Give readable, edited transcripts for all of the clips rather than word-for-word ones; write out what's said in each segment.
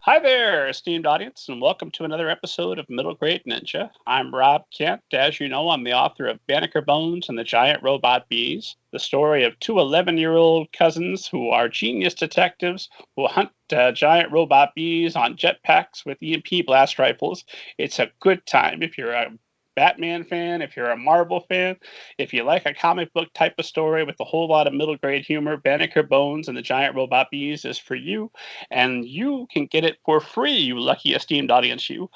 Hi there, esteemed audience, and welcome to another episode of Middle Grade Ninja. I'm Rob Kent. As you know, I'm the author of Banneker Bones and the Giant Robot Bees, the story of two 11-year-old cousins who are genius detectives who hunt giant robot bees on jetpacks with EMP blast rifles. It's a good time if you're a Batman fan, if you're a Marvel fan, if you like a comic book type of story with a whole lot of middle grade humor, Banneker Bones and the Giant Robot Bees is for you. And you can get it for free, you lucky esteemed audience, you.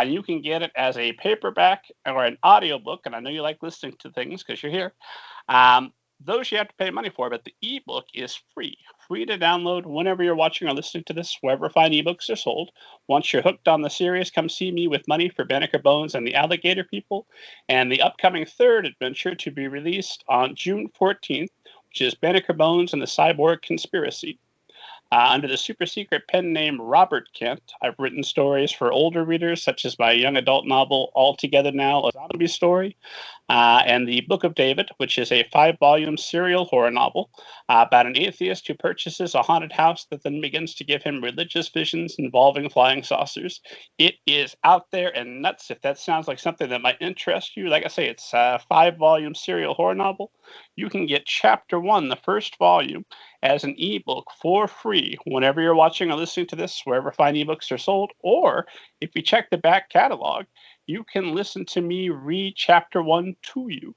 You can get it as a paperback or an audiobook, and I know you like listening to things because you're here. Those you have to pay money for, but the ebook is free to download whenever you're watching or listening to this, wherever fine ebooks are sold. Once you're hooked on the series, come see me with money for Banneker Bones and the Alligator People, and the upcoming third adventure to be released on June 14th, which is Banneker Bones and the Cyborg Conspiracy. Under the super secret pen name Robert Kent, I've written stories for older readers, such as my young adult novel All Together Now, a zombie story, and the Book of David, which is a 5-volume serial horror novel about an atheist who purchases a haunted house that then begins to give him religious visions involving flying saucers. It is out there and nuts. If that sounds like something that might interest you, like I say, it's a 5-volume serial horror novel. You can get Chapter 1, the first volume, as an ebook for free whenever you're watching or listening to this, wherever fine ebooks are sold. Or if you check the back catalog, you can listen to me read Chapter 1 to you.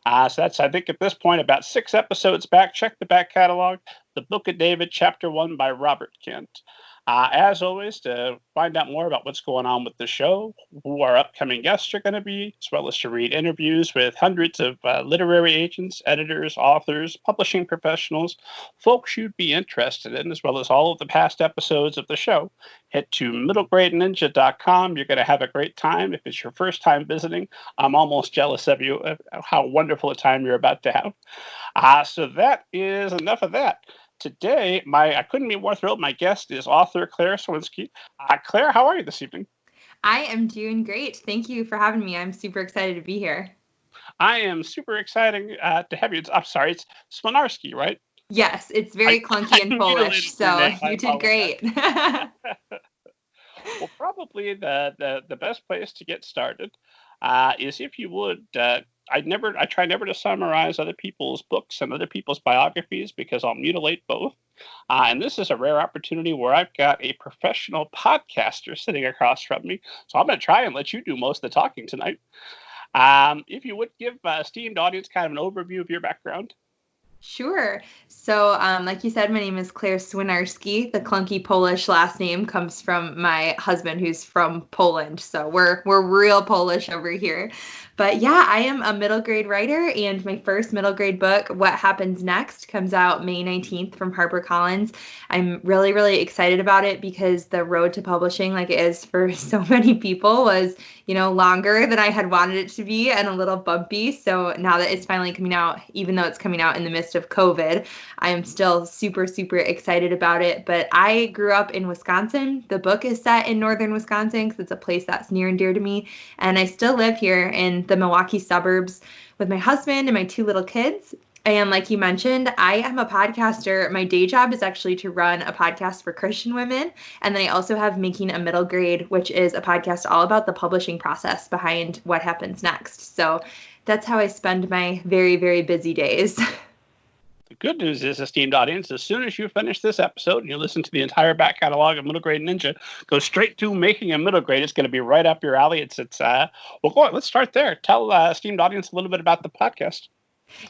So that's, I think, at this point, about 6 episodes back. Check the back catalog. The Book of David, Chapter 1 by Robert Kent. As always, to find out more about what's going on with the show, who our upcoming guests are going to be, as well as to read interviews with hundreds of literary agents, editors, authors, publishing professionals, folks you'd be interested in, as well as all of the past episodes of the show, head to middlegradeninja.com. You're going to have a great time. If it's your first time visiting, I'm almost jealous of you, of how wonderful a time you're about to have. So that is enough of that. Today, I couldn't be more thrilled. My guest is author Claire Swinarski. Claire, how are you this evening? I am doing great. Thank you for having me. I'm super excited to be here. I am super excited to have you. I'm sorry, it's Swinarski, right? Yes, it's very clunky and Polish, so you did great. Well, probably the best place to get started is if you would. I try never to summarize other people's books and other people's biographies because I'll mutilate both. And this is a rare opportunity where I've got a professional podcaster sitting across from me. So I'm going to try and let you do most of the talking tonight. If you would give esteemed audience kind of an overview of your background. Sure. So, like you said, my name is Claire Swinarski. The clunky Polish last name comes from my husband, who's from Poland. So we're real Polish over here. But yeah, I am a middle grade writer, and my first middle grade book, What Happens Next, comes out May 19th from HarperCollins. I'm really, really excited about it because the road to publishing, like it is for so many people, was, longer than I had wanted it to be and a little bumpy. So now that it's finally coming out, even though it's coming out in the midst of COVID, I am still super, super excited about it. But I grew up in Wisconsin. The book is set in northern Wisconsin because it's a place that's near and dear to me. And I still live here in the Milwaukee suburbs with my husband and my 2 little kids. And like you mentioned, I am a podcaster. My day job is actually to run a podcast for Christian women. And then I also have Making a Middle Grade, which is a podcast all about the publishing process behind What Happens Next. So that's how I spend my very, very busy days. The good news is, esteemed audience, as soon as you finish this episode and you listen to the entire back catalog of Middle Grade Ninja, go straight to Making a Middle Grade. It's going to be right up your alley. Well, go on. Let's start there. Tell esteemed audience a little bit about the podcast.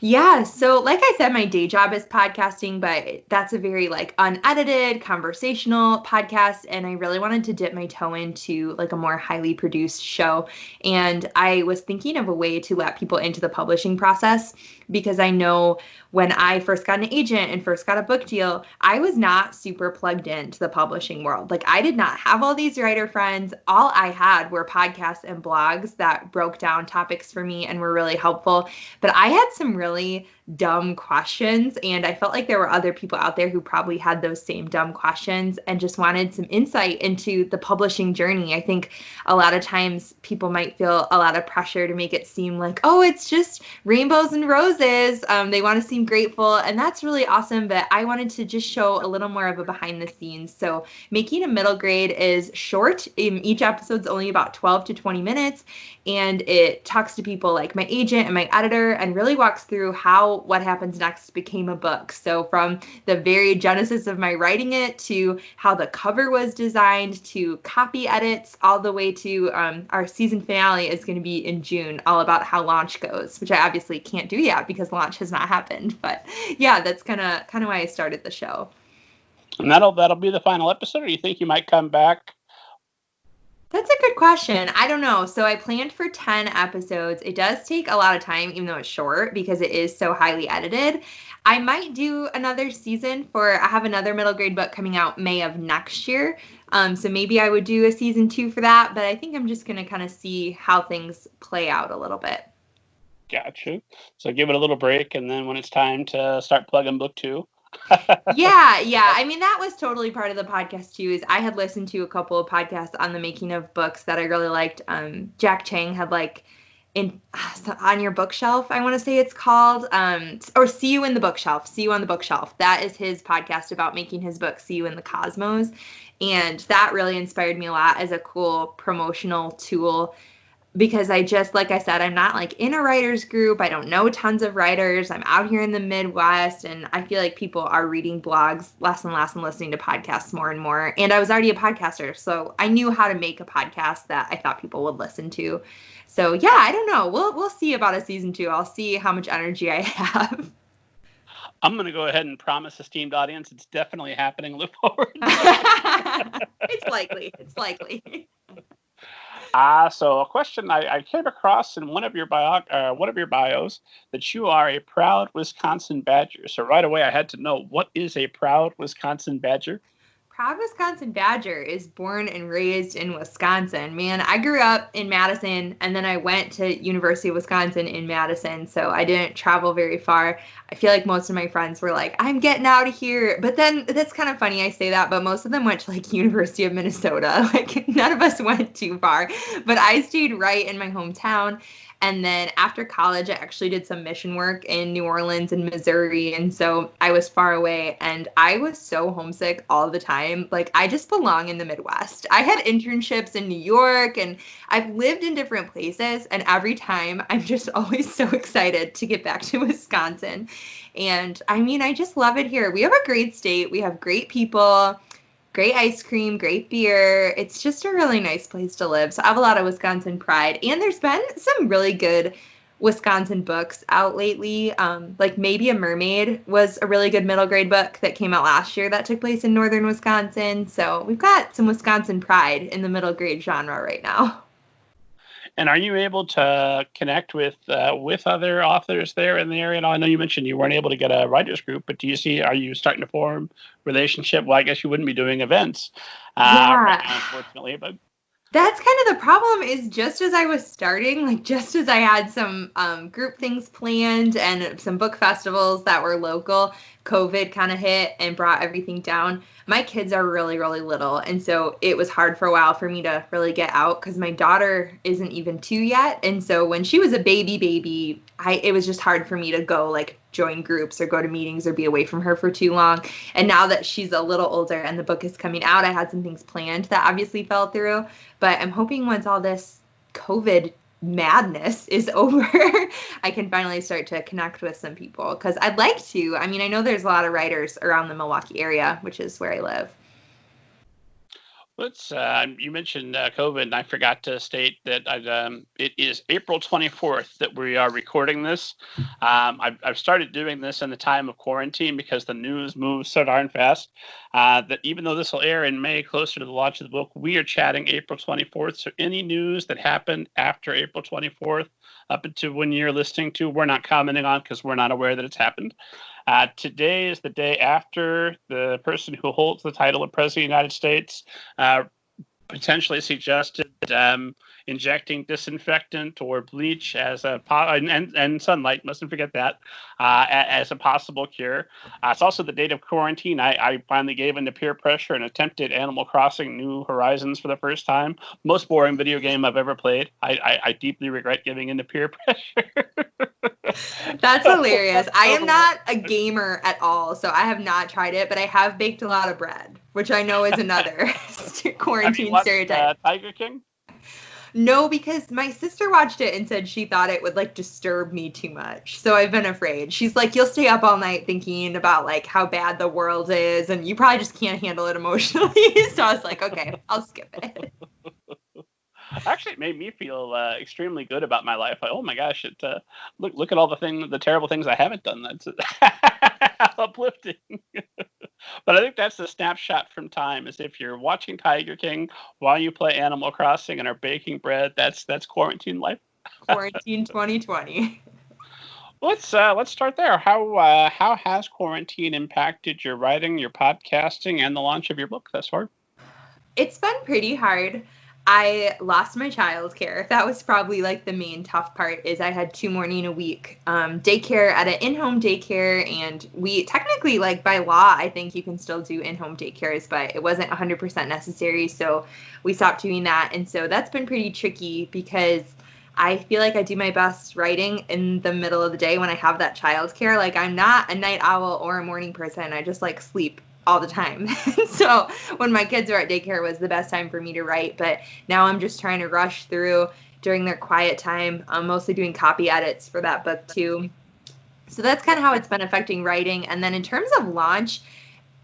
Yeah. So like I said, my day job is podcasting, but that's a very unedited conversational podcast. And I really wanted to dip my toe into a more highly produced show. And I was thinking of a way to let people into the publishing process because I know when I first got an agent and first got a book deal, I was not super plugged into the publishing world. I did not have all these writer friends. All I had were podcasts and blogs that broke down topics for me and were really helpful. But I had some some really dumb questions, and I felt like there were other people out there who probably had those same dumb questions and just wanted some insight into the publishing journey. I think a lot of times people might feel a lot of pressure to make it seem like, oh, it's just rainbows and roses. They want to seem grateful, and that's really awesome, but I wanted to just show a little more of a behind the scenes. So making a middle grade is short. Each episode's only about 12 to 20 minutes, and it talks to people like my agent and my editor and really walks through how what happens next became a book. So from the very genesis of my writing it to how the cover was designed to copy edits all the way to our season finale is going to be in June, all about how launch goes, which I obviously can't do yet because launch has not happened. But yeah, that's kind of why I started the show. And that'll be the final episode, or you think you might come back? That's a good question. I don't know. So I planned for 10 episodes. It does take a lot of time, even though it's short, because it is so highly edited. I might do another season I have another middle grade book coming out May of next year. So maybe I would do a season 2 for that, but I think I'm just going to kind of see how things play out a little bit. Gotcha. So give it a little break, and then when it's time to start plugging book 2. Yeah. I mean, that was totally part of the podcast too, is I had listened to a couple of podcasts on the making of books that I really liked. Jack Chang had On Your Bookshelf, I want to say it's called, or See You in the Bookshelf, See You on the Bookshelf. That is his podcast about making his book, See You in the Cosmos. And that really inspired me a lot as a cool promotional tool, because I just, like I said, I'm not like in a writer's group. I don't know tons of writers. I'm out here in the Midwest, and I feel like people are reading blogs less and less and listening to podcasts more and more. And I was already a podcaster, so I knew how to make a podcast that I thought people would listen to. So yeah, I don't know. We'll see about a season 2. I'll see how much energy I have. I'm going to go ahead and promise esteemed audience it's definitely happening. Look forward. It's likely. So a question I came across in one of your bios that you are a proud Wisconsin Badger. So right away I had to know, what is a proud Wisconsin Badger? Proud Wisconsin Badger is born and raised in Wisconsin. Man, I grew up in Madison, and then I went to University of Wisconsin in Madison, so I didn't travel very far. I feel like most of my friends were like, I'm getting out of here. But then that's kind of funny I say that, but most of them went to like University of Minnesota. Like none of us went too far, but I stayed right in my hometown. And then after college, I actually did some mission work in New Orleans and Missouri. And so I was far away, and I was so homesick all the time. Like, I just belong in the Midwest. I had internships in New York, and I've lived in different places. And every time I'm just always so excited to get back to Wisconsin. And I mean, I just love it here. We have a great state. We have great people. Great ice cream, great beer. It's just a really nice place to live. So I have a lot of Wisconsin pride. And there's been some really good Wisconsin books out lately. Like Maybe a Mermaid was a really good middle grade book that came out last year that took place in northern Wisconsin. So we've got some Wisconsin pride in the middle grade genre right now. And are you able to connect with other authors there in the area? I know you mentioned you weren't able to get a writers group, but are you starting to form relationship? Well, I guess you wouldn't be doing events right now, unfortunately, but that's kind of the problem, is just as I was starting, like just as I had some group things planned and some book festivals that were local, COVID kind of hit and brought everything down. My kids are really, really little. And so it was hard for a while for me to really get out because my daughter isn't even 2 yet. And so when she was a baby, it was just hard for me to go like join groups or go to meetings or be away from her for too long. And now that she's a little older and the book is coming out, I had some things planned that obviously fell through. But I'm hoping once all this COVID madness is over, I can finally start to connect with some people, because I'd like to. I mean, I know there's a lot of writers around the Milwaukee area, which is where I live. You mentioned COVID, and I forgot to state that it is April 24th that we are recording this. I've started doing this in the time of quarantine because the news moves so darn fast that even though this will air in May, closer to the launch of the book, we are chatting April 24th. So any news that happened after April 24th, up until when you're listening to, we're not commenting on because we're not aware that it's happened. Today is the day after the person who holds the title of President of the United States potentially suggested injecting disinfectant or bleach as and sunlight, mustn't forget that, as a possible cure. It's also the date of quarantine. I finally gave in to peer pressure and attempted Animal Crossing New Horizons for the first time. Most boring video game I've ever played. I deeply regret giving in to peer pressure. That's hilarious. I am not a gamer at all, so I have not tried it, but I have baked a lot of bread, which I know is another quarantine stereotype. Tiger King? No, because my sister watched it and said she thought it would like disturb me too much. So I've been afraid. She's like, you'll stay up all night thinking about like how bad the world is, and you probably just can't handle it emotionally. So I was like, okay, I'll skip it. Actually, it made me feel extremely good about my life. Like, oh my gosh, look at all the terrible things I haven't done. That's uplifting. But I think that's the snapshot from time. Is if you're watching Tiger King while you play Animal Crossing and are baking bread, that's quarantine life. Quarantine 2020. Let's start there. How has quarantine impacted your writing, your podcasting, and the launch of your book thus far? It's been pretty hard. I lost my childcare. That was probably like the main tough part. Is I had 2 morning a week daycare at an in-home daycare, and we technically, like by law, I think you can still do in-home daycares, but it wasn't 100% necessary, so we stopped doing that. And so that's been pretty tricky because I feel like I do my best writing in the middle of the day when I have that childcare. Like I'm not a night owl or a morning person. I just like sleep all the time. So when my kids were at daycare, it was the best time for me to write. But now I'm just trying to rush through during their quiet time. I'm mostly doing copy edits for that book too. So that's kind of how it's been affecting writing. And then in terms of launch,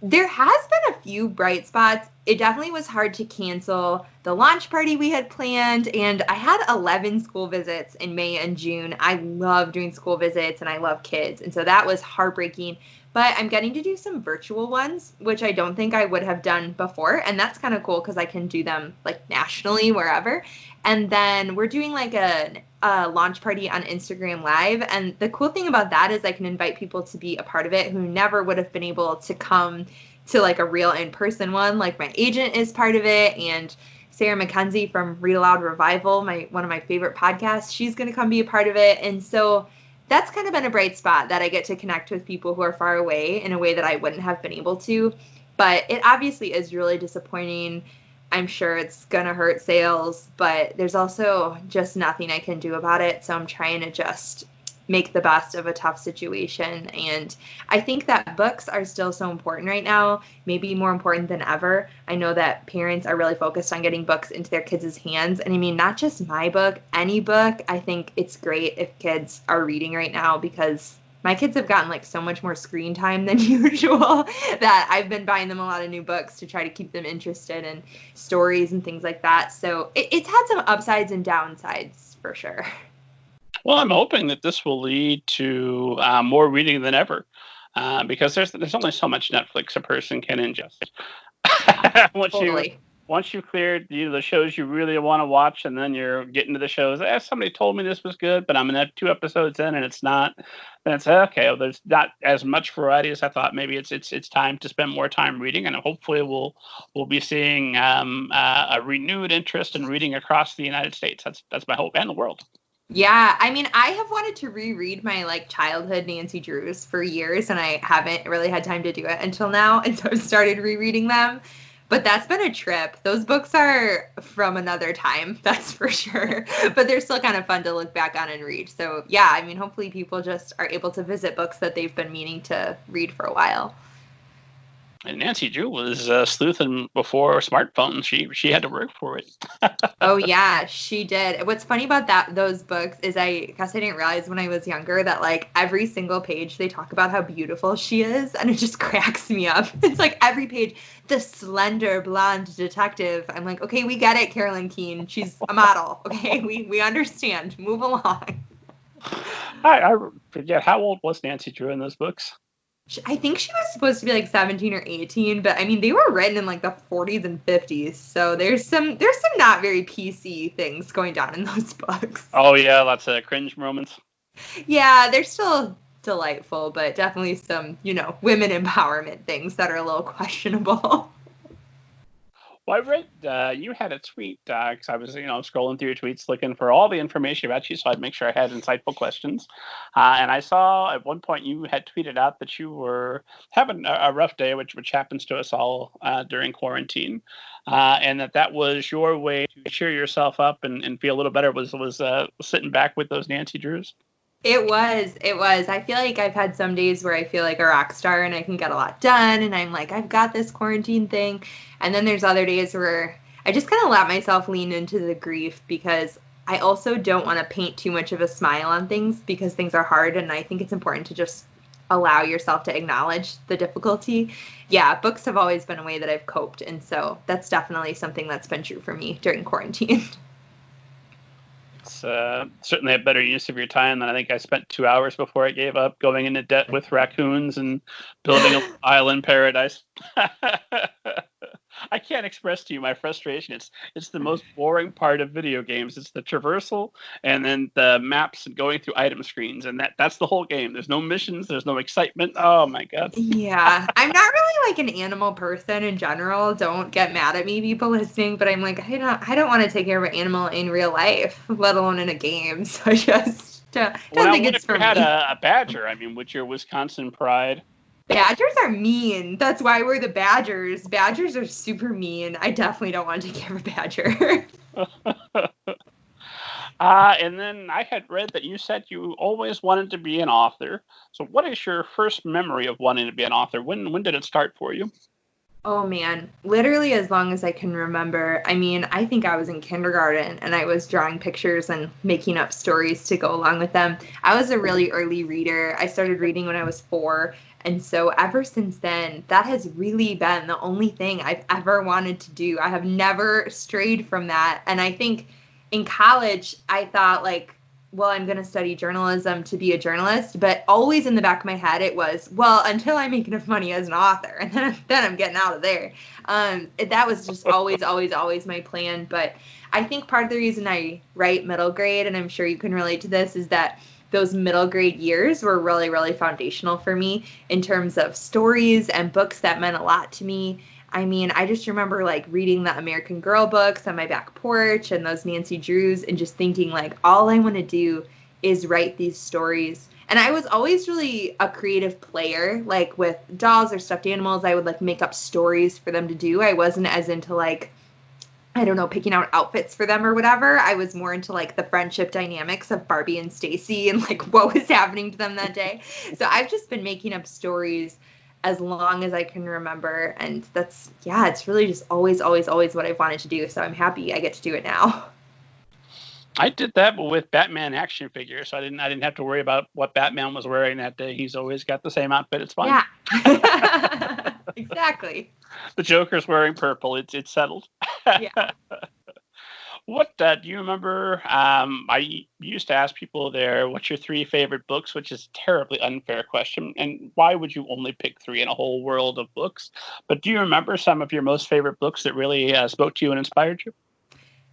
there has been a few bright spots. It definitely was hard to cancel the launch party we had planned. And I had 11 school visits in May and June. I love doing school visits and I love kids. And so that was heartbreaking. But I'm getting to do some virtual ones, which I don't think I would have done before. And that's kind of cool because I can do them like nationally, wherever. And then we're doing like a launch party on Instagram Live. And the cool thing about that is I can invite people to be a part of it who never would have been able to come to like a real in-person one. Like my agent is part of it. And Sarah McKenzie from Read Aloud Revival, one of my favorite podcasts, she's going to come be a part of it. And so that's kind of been a bright spot that I get to connect with people who are far away in a way that I wouldn't have been able to. But it obviously is really disappointing. I'm sure it's going to hurt sales, but there's also just nothing I can do about it. So I'm trying to just make the best of a tough situation. And I think that books are still so important right now, maybe more important than ever. I know that parents are really focused on getting books into their kids' hands. And I mean, not just my book, any book. I think it's great if kids are reading right now because my kids have gotten like so much more screen time than usual that I've been buying them a lot of new books to try to keep them interested in stories and things like that. So it's had some upsides and downsides for sure. Well, I'm hoping that this will lead to more reading than ever, because there's only so much Netflix a person can ingest. Once you've cleared the shows you really want to watch, and then you're getting to the shows. Somebody told me this was good, but I'm in 2 episodes in and it's not. Then it's okay. Well, there's not as much variety as I thought. Maybe it's time to spend more time reading, and hopefully we'll be seeing a renewed interest in reading across the United States. That's my hope, and the world. Yeah, I mean, I have wanted to reread my like childhood Nancy Drews for years, and I haven't really had time to do it until now, and so I've started rereading them. But that's been a trip. Those books are from another time, that's for sure. But they're still kind of fun to look back on and read. So yeah, I mean, hopefully people just are able to visit books that they've been meaning to read for a while. And Nancy Drew was sleuthing before smartphones. She had to work for it. Oh yeah, she did. What's funny about those books is I guess I didn't realize when I was younger that like every single page they talk about how beautiful she is, and it just cracks me up. It's like every page, the slender blonde detective. I'm like, okay, we get it, Carolyn Keene. She's a model. Okay, we understand. Move along. I forget, how old was Nancy Drew in those books? I think she was supposed to be like 17 or 18, but I mean, they were written in like the 40s and 50s. So there's some not very PC things going down in those books. Oh yeah, lots of cringe moments. Yeah, they're still delightful, but definitely some, women empowerment things that are a little questionable. Well, I read you had a tweet because I was, scrolling through your tweets looking for all the information about you, so I'd make sure I had insightful questions. And I saw at one point you had tweeted out that you were having a rough day, which happens to us all during quarantine, and that was your way to cheer yourself up and feel a little better was sitting back with those Nancy Drews. It was. I feel like I've had some days where I feel like a rock star and I can get a lot done and I'm like, I've got this quarantine thing. And then there's other days where I just kind of let myself lean into the grief because I also don't want to paint too much of a smile on things because things are hard. And I think it's important to just allow yourself to acknowledge the difficulty. Yeah, books have always been a way that I've coped. And so that's definitely something that's been true for me during quarantine. It's certainly a better use of your time than I think I spent 2 hours before I gave up going into debt with raccoons and building an island paradise. I can't express to you my frustration. It's the most boring part of video games. It's the traversal and then the maps and going through item screens, and that's the whole game. There's no missions. There's no excitement. Oh my god. Yeah, I'm not really like an animal person in general. Don't get mad at me, people listening, but I'm like I don't want to take care of an animal in real life, let alone in a game. So I just don't think it's for me. Had a badger. I mean, with your Wisconsin pride. Badgers are mean. That's why we're the Badgers. Badgers are super mean. I definitely don't want to take care of a badger. And then I had read that you said you always wanted to be an author. So what is your first memory of wanting to be an author? When did it start for you? Oh, man. Literally as long as I can remember. I mean, I think I was in kindergarten and I was drawing pictures and making up stories to go along with them. I was a really early reader. I started reading when I was 4. And so ever since then, that has really been the only thing I've ever wanted to do. I have never strayed from that. And I think in college, I thought like, well, I'm going to study journalism to be a journalist. But always in the back of my head, it was, well, until I make enough money as an author. And then I'm getting out of there. That was just always my plan. But I think part of the reason I write middle grade, and I'm sure you can relate to this, is that those middle grade years were really, really foundational for me in terms of stories and books that meant a lot to me. I mean, I just remember like reading the American Girl books on my back porch and those Nancy Drews and just thinking like, all I want to do is write these stories. And I was always really a creative player, like with dolls or stuffed animals, I would like make up stories for them to do. I wasn't as into like, I don't know, picking out outfits for them or whatever. I was more into like the friendship dynamics of Barbie and Stacy and like what was happening to them that day. So I've just been making up stories as long as I can remember. And that's, yeah, it's really just always what I've wanted to do. So I'm happy I get to do it now. I did that, but with Batman action figures. So I didn't have to worry about what Batman was wearing that day. He's always got the same outfit. It's fine. Yeah. Exactly. The Joker's wearing purple. It's settled. Yeah. What do you remember? I used to ask people there, what's your 3 favorite books, which is a terribly unfair question. And why would you only pick 3 in a whole world of books? But do you remember some of your most favorite books that really spoke to you and inspired you?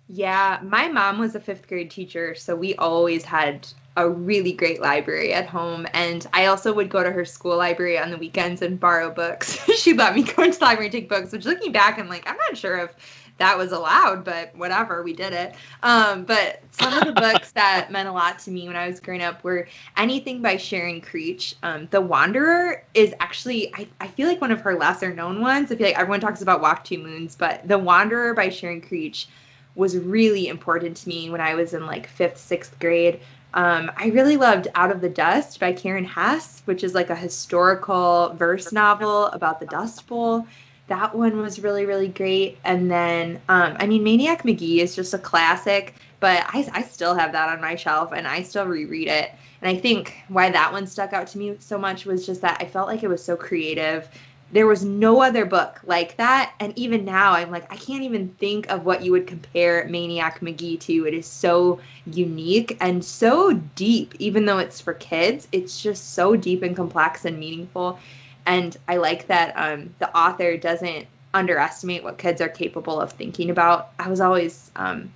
Yeah, my mom was a 5th grade teacher, so we always had a really great library at home. And I also would go to her school library on the weekends and borrow books. She'd let me go into the library and take books, which looking back, I'm like, I'm not sure if that was allowed, but whatever, we did it. But some of the books that meant a lot to me when I was growing up were anything by Sharon Creech. The Wanderer is actually, I feel like one of her lesser known ones. I feel like everyone talks about Walk Two Moons, but The Wanderer by Sharon Creech was really important to me when I was in like 5th, 6th grade. I really loved Out of the Dust by Karen Hess, which is like a historical verse novel about the Dust Bowl. That one was really, really great. And then, I mean, Maniac Magee is just a classic, but I still have that on my shelf and I still reread it. And I think why that one stuck out to me so much was just that I felt like it was so creative. There was no other book like that. And even now, I'm like, I can't even think of what you would compare Maniac Magee to. It is so unique and so deep, even though it's for kids. It's just so deep and complex and meaningful. And I like that the author doesn't underestimate what kids are capable of thinking about. I was always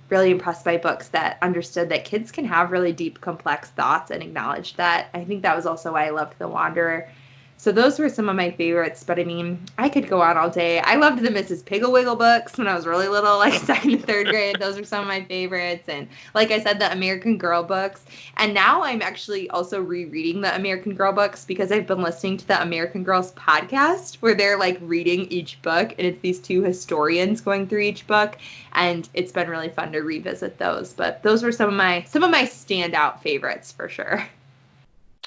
really impressed by books that understood that kids can have really deep, complex thoughts and acknowledged that. I think that was also why I loved The Wanderer. So those were some of my favorites, but I mean, I could go on all day. I loved the Mrs. Piggle Wiggle books when I was really little, like second and third grade. Those are some of my favorites. And like I said, the American Girl books. And now I'm actually also rereading the American Girl books because I've been listening to the American Girls podcast where they're like reading each book, and it's these two historians going through each book. And it's been really fun to revisit those. But those were some of my standout favorites for sure.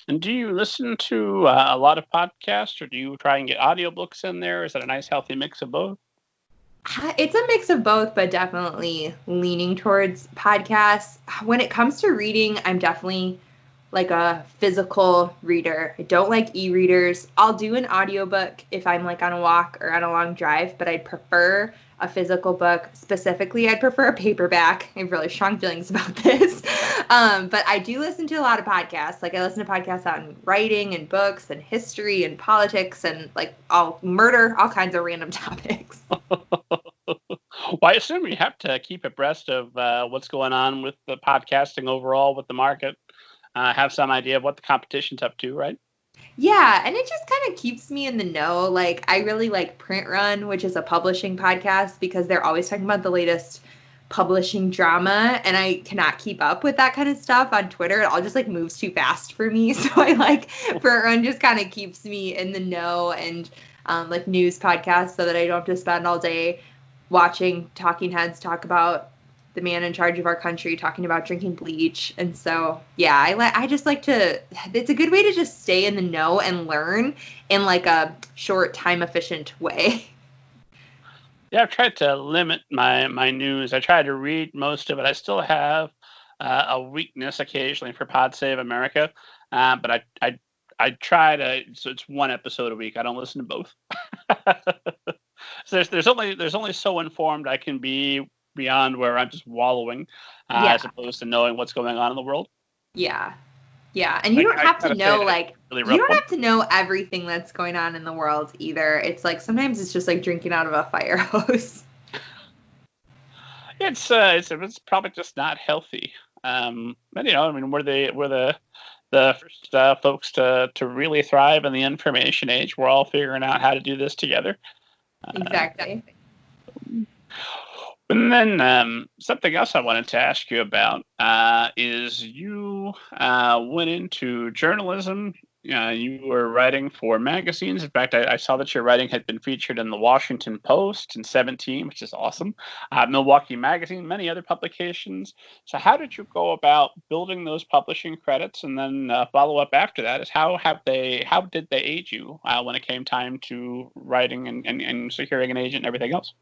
And do you listen to a lot of podcasts, or do you try and get audiobooks in there? Is that a nice, healthy mix of both? It's a mix of both, but definitely leaning towards podcasts. When it comes to reading, I'm definitely like a physical reader. I don't like e-readers. I'll do an audiobook if I'm like on a walk or on a long drive, but I'd prefer a physical book. Specifically, I'd prefer a paperback. I have really strong feelings about this. But I do listen to a lot of podcasts. Like I listen to podcasts on writing and books and history and politics and like all kinds of random topics. Well, I assume you have to keep abreast of what's going on with the podcasting overall, with the market, have some idea of what the competition's up to, right? Yeah, and it just kind of keeps me in the know. Like, I really like Print Run, which is a publishing podcast, because they're always talking about the latest publishing drama, and I cannot keep up with that kind of stuff on Twitter. It all just, like, moves too fast for me. So I like Print Run just kind of keeps me in the know, and, like, news podcasts so that I don't have to spend all day watching talking heads talk about the man in charge of our country talking about drinking bleach. And so, yeah, I just like to, it's a good way to just stay in the know and learn in like a short, time efficient way. Yeah, I've tried to limit my news. I try to read most of it. I still have a weakness occasionally for Pod Save America, but I try to. So it's one episode a week. I don't listen to both. So there's only so informed I can be beyond where I'm just wallowing, as opposed to knowing what's going on in the world. Yeah. Yeah. And you don't have to know, like, you don't have to know everything that's going on in the world either. It's like, sometimes it's just like drinking out of a fire hose. It's probably just not healthy. But you know, I mean, we're the first folks to really thrive in the information age. We're all figuring out how to do this together. Exactly. And then something else I wanted to ask you about is you went into journalism. You were writing for magazines. In fact, I saw that your writing had been featured in the Washington Post in 2017, which is awesome. Milwaukee Magazine, many other publications. So how did you go about building those publishing credits? And then follow up after that is how did they aid you when it came time to writing and securing an agent and everything else?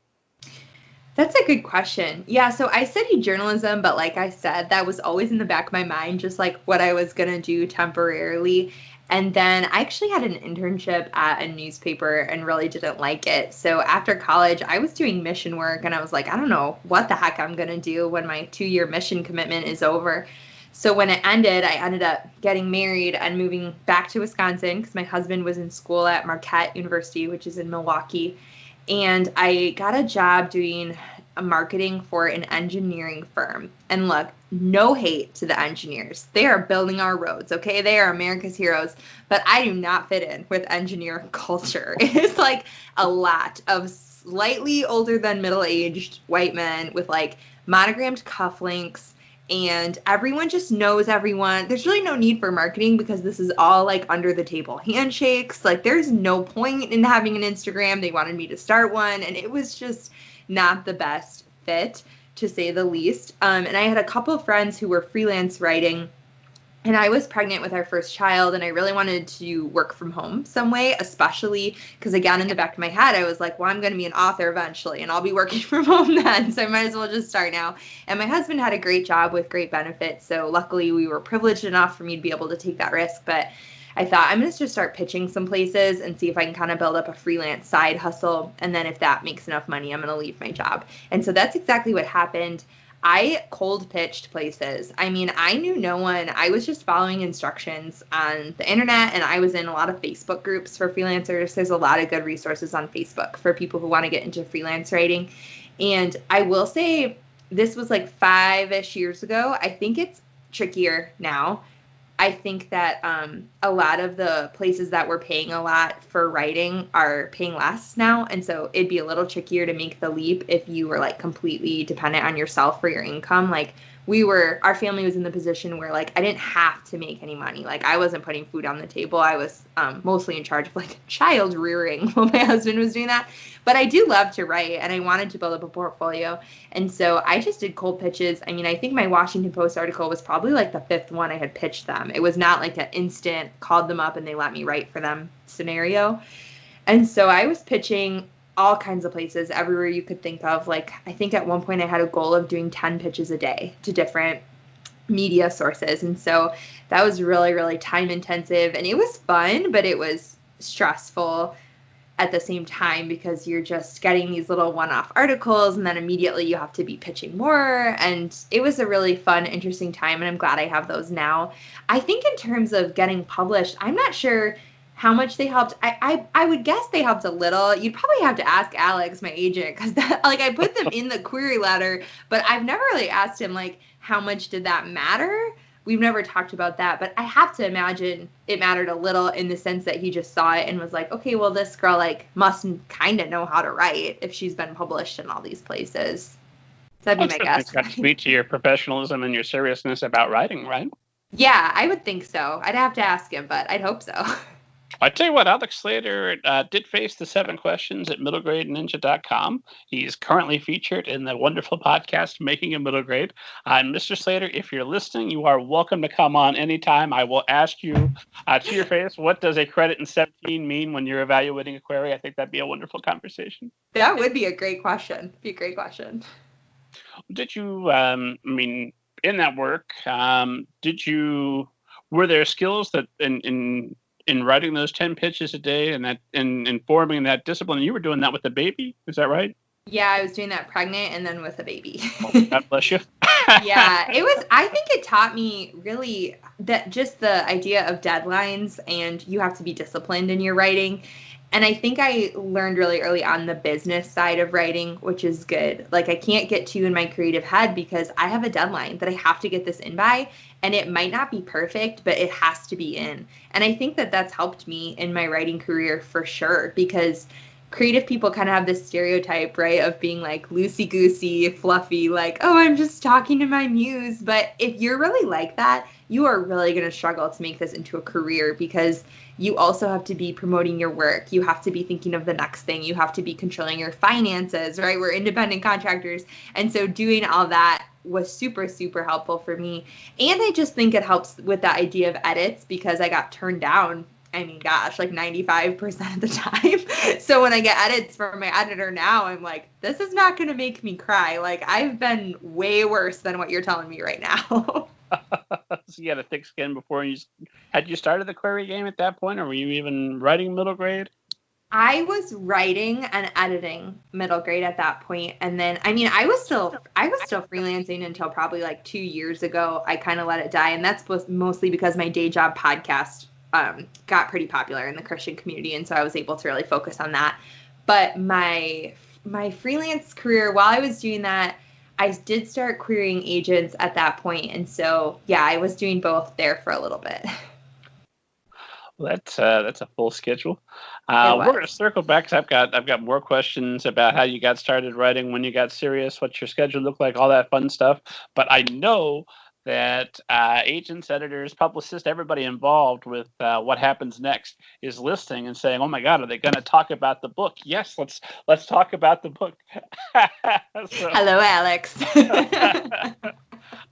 That's a good question. Yeah, so I studied journalism, but like I said, that was always in the back of my mind, just like what I was going to do temporarily. And then I actually had an internship at a newspaper and really didn't like it. So after college, I was doing mission work, and I was like, I don't know what the heck I'm going to do when my 2-year mission commitment is over. So when it ended, I ended up getting married and moving back to Wisconsin because my husband was in school at Marquette University, which is in Milwaukee. And I got a job doing a marketing for an engineering firm. And look, no hate to the engineers. They are building our roads, okay? They are America's heroes. But I do not fit in with engineer culture. It is like a lot of slightly older than middle-aged white men with like monogrammed cufflinks. And everyone just knows everyone. There's really no need for marketing because this is all like under the table handshakes. Like there's no point in having an Instagram. They wanted me to start one, and it was just not the best fit, to say the least. And I had a couple of friends who were freelance writing, and I was pregnant with our first child, and I really wanted to work from home some way, especially because, again, in the back of my head, I was like, well, I'm going to be an author eventually, and I'll be working from home then, so I might as well just start now. And my husband had a great job with great benefits, so luckily we were privileged enough for me to be able to take that risk. But I thought, I'm going to just start pitching some places and see if I can kind of build up a freelance side hustle, and then if that makes enough money, I'm going to leave my job. And so that's exactly what happened. I cold pitched places. I mean, I knew no one. I was just following instructions on the internet, and I was in a lot of Facebook groups for freelancers. There's a lot of good resources on Facebook for people who want to get into freelance writing. And I will say this was like 5-ish years ago. I think it's trickier now. I think that a lot of the places that were paying a lot for writing are paying less now. And so it'd be a little trickier to make the leap if you were like completely dependent on yourself for your income. Like our family was in the position where like I didn't have to make any money. Like I wasn't putting food on the table. I was mostly in charge of like child rearing while my husband was doing that. But I do love to write and I wanted to build up a portfolio. And so I just did cold pitches. I mean, I think my Washington Post article was probably like the 5th one I had pitched them. It was not like an instant called them up and they let me write for them scenario. And so I was pitching all kinds of places, everywhere you could think of. Like, I think at one point I had a goal of doing 10 pitches a day to different media sources. And so that was really, really time intensive. And it was fun, but it was stressful at the same time because you're just getting these little one-off articles and then immediately you have to be pitching more. And it was a really fun, interesting time. And I'm glad I have those now. I think in terms of getting published, I'm not sure how much they helped. I would guess they helped a little. You'd probably have to ask Alex, my agent, because like I put them in the query letter, but I've never really asked him like how much did that matter. We've never talked about that, but I have to imagine it mattered a little in the sense that he just saw it and was like, okay, well, this girl like must kind of know how to write if she's been published in all these places. That'd be my guess. It's got to speak to your professionalism and your seriousness about writing, right? Yeah, I would think so. I'd have to ask him, but I'd hope so. I tell you what, Alex Slater did face the 7 questions at middlegradeninja.com. He's currently featured in the wonderful podcast, Making a Middle Grade. Mr. Slater, if you're listening, you are welcome to come on anytime. I will ask you to your face, what does a credit in 17 mean when you're evaluating a query? I think that'd be a wonderful conversation. That would be a great question. Be a great question. Did you, in that work, were there skills that in writing those 10 pitches a day and that in forming that discipline, you were doing that with the baby, is that right? Yeah, I was doing that pregnant and then with a baby. Oh, God bless you. Yeah, I think it taught me really that just the idea of deadlines and you have to be disciplined in your writing. And I think I learned really early on the business side of writing, which is good. Like I can't get too in my creative head because I have a deadline that I have to get this in by. And it might not be perfect, but it has to be in. And I think that that's helped me in my writing career for sure, because creative people kind of have this stereotype, right, of being like loosey-goosey, fluffy, like, oh, I'm just talking to my muse. But if you're really like that, you are really going to struggle to make this into a career because you also have to be promoting your work. You have to be thinking of the next thing. You have to be controlling your finances, right? We're independent contractors. And so doing all that was super, super helpful for me. And I just think it helps with the idea of edits because I got turned down, like 95% of the time. So when I get edits from my editor now, I'm like, this is not going to make me cry. Like I've been way worse than what you're telling me right now. So you had a thick skin before had you started the query game at that point, or were you even writing middle grade? I was writing and editing middle grade at that point. And then, I was still freelancing until probably like 2 years ago. I kind of let it die. And that's mostly because my day job podcast got pretty popular in the Christian community. And so I was able to really focus on that. But my freelance career, while I was doing that, I did start querying agents at that point. And so, yeah, I was doing both there for a little bit. Well, that's a full schedule. We're going to circle back because I've got more questions about how you got started writing, when you got serious, what your schedule looked like, all that fun stuff. But I know that agents, editors, publicists, everybody involved with what happens next is listening and saying, "Oh my God, are they going to talk about the book?" Yes, let's talk about the book. Hello, Alex.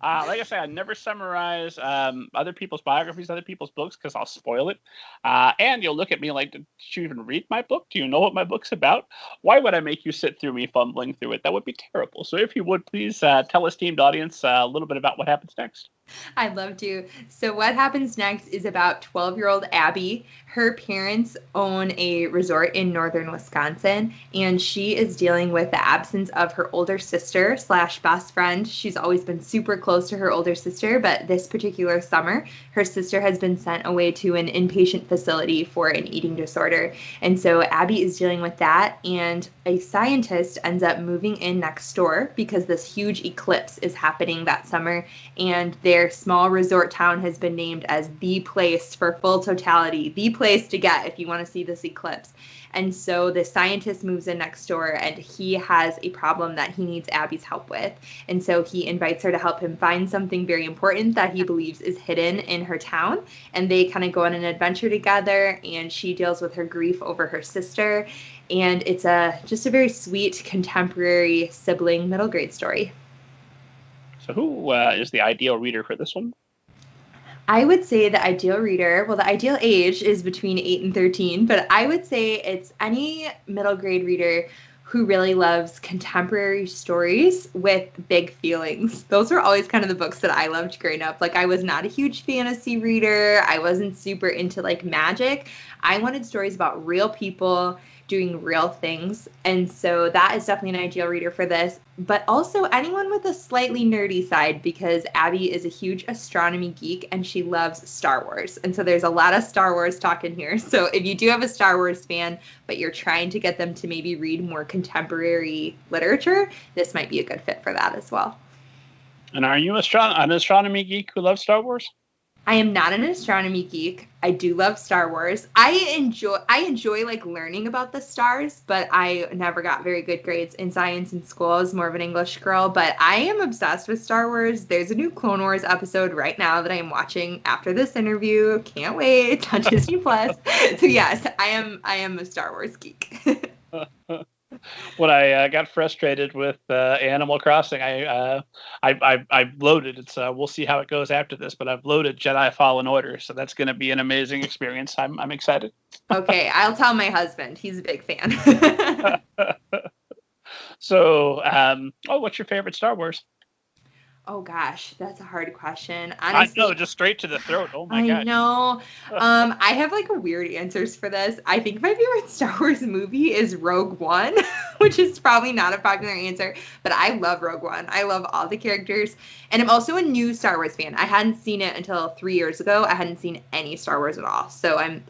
Like I say, I never summarize other people's biographies, other people's books, because I'll spoil it. And you'll look at me like, did you even read my book? Do you know what my book's about? Why would I make you sit through me fumbling through it? That would be terrible. So if you would, please tell esteemed audience a little bit about what happens next. I'd love to. So what happens next is about 12-year-old Abby. Her parents own a resort in northern Wisconsin, and she is dealing with the absence of her older sister / best friend. She's always been super close to her older sister, but this particular summer, her sister has been sent away to an inpatient facility for an eating disorder. And so Abby is dealing with that, and a scientist ends up moving in next door because this huge eclipse is happening that summer, and they're their small resort town has been named as the place for full totality, the place to get if you want to see this eclipse. And so the scientist moves in next door, and he has a problem that he needs Abby's help with. And so he invites her to help him find something very important that he believes is hidden in her town. And they kind of go on an adventure together, and she deals with her grief over her sister. And it's just a very sweet contemporary sibling middle grade story. So who is the ideal reader for this one? I would say the ideal reader, well, the ideal age is between 8 and 13, but I would say it's any middle grade reader who really loves contemporary stories with big feelings. Those were always kind of the books that I loved growing up. Like, I was not a huge fantasy reader. I wasn't super into like magic. I wanted stories about real people doing real things. And so that is definitely an ideal reader for this, but also anyone with a slightly nerdy side, because Abby is a huge astronomy geek and she loves Star Wars. And so there's a lot of Star Wars talk in here. So if you do have a Star Wars fan, but you're trying to get them to maybe read more contemporary literature, this might be a good fit for that as well. And are you an astronomy geek who loves Star Wars? I am not an astronomy geek. I do love Star Wars. I enjoy like learning about the stars, but I never got very good grades in science in school. I was more of an English girl, but I am obsessed with Star Wars. There's a new Clone Wars episode right now that I am watching after this interview. Can't wait on Disney Plus. So yes, I am a Star Wars geek. When I got frustrated with Animal Crossing, I've loaded. We'll see how it goes after this, but I've loaded Jedi Fallen Order, so that's going to be an amazing experience. I'm excited. Okay, I'll tell my husband. He's a big fan. So, what's your favorite Star Wars? Oh gosh, that's a hard question. Honestly, I know, just straight to the throat. Oh my god. I know. I have like weird answers for this. I think my favorite Star Wars movie is Rogue One, which is probably not a popular answer, but I love Rogue One. I love all the characters, and I'm also a new Star Wars fan. I hadn't seen it until 3 years ago. I hadn't seen any Star Wars at all, so I'm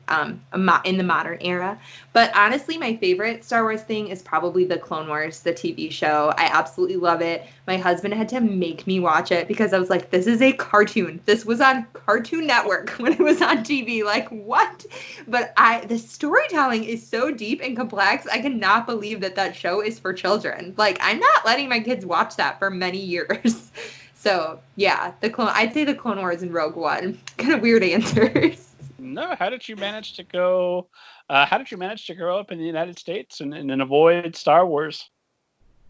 in the modern era. But honestly, my favorite Star Wars thing is probably the Clone Wars, the TV show. I absolutely love it. My husband had to make me watch it because I was like, this is a cartoon. This was on Cartoon Network when it was on TV. Like, what? But the storytelling is so deep and complex. I cannot believe that show is for children. Like, I'm not letting my kids watch that for many years. So, yeah, I'd say the Clone Wars and Rogue One. Kind of weird answers. No, how did you manage to grow up in the United States and avoid Star Wars?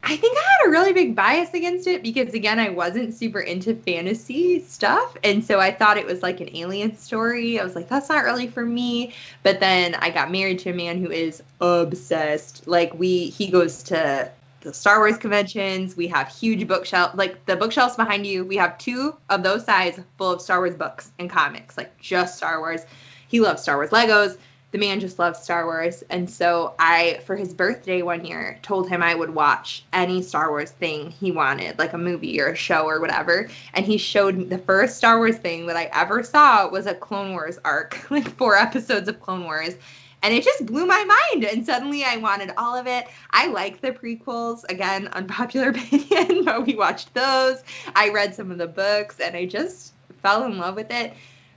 I think I had a really big bias against it because, again, I wasn't super into fantasy stuff. And so I thought it was like an alien story. I was like, that's not really for me. But then I got married to a man who is obsessed. Like, he goes to the Star Wars conventions. We have huge bookshelves. Like, the bookshelves behind you, we have 2 of those size full of Star Wars books and comics, like just Star Wars. He loves Star Wars Legos. The man just loves Star Wars. And so I, for his birthday one year, told him I would watch any Star Wars thing he wanted, like a movie or a show or whatever. And he showed me the first Star Wars thing that I ever saw was a Clone Wars arc, like 4 episodes of Clone Wars. And it just blew my mind. And suddenly I wanted all of it. I like the prequels. Again, unpopular opinion, but we watched those. I read some of the books and I just fell in love with it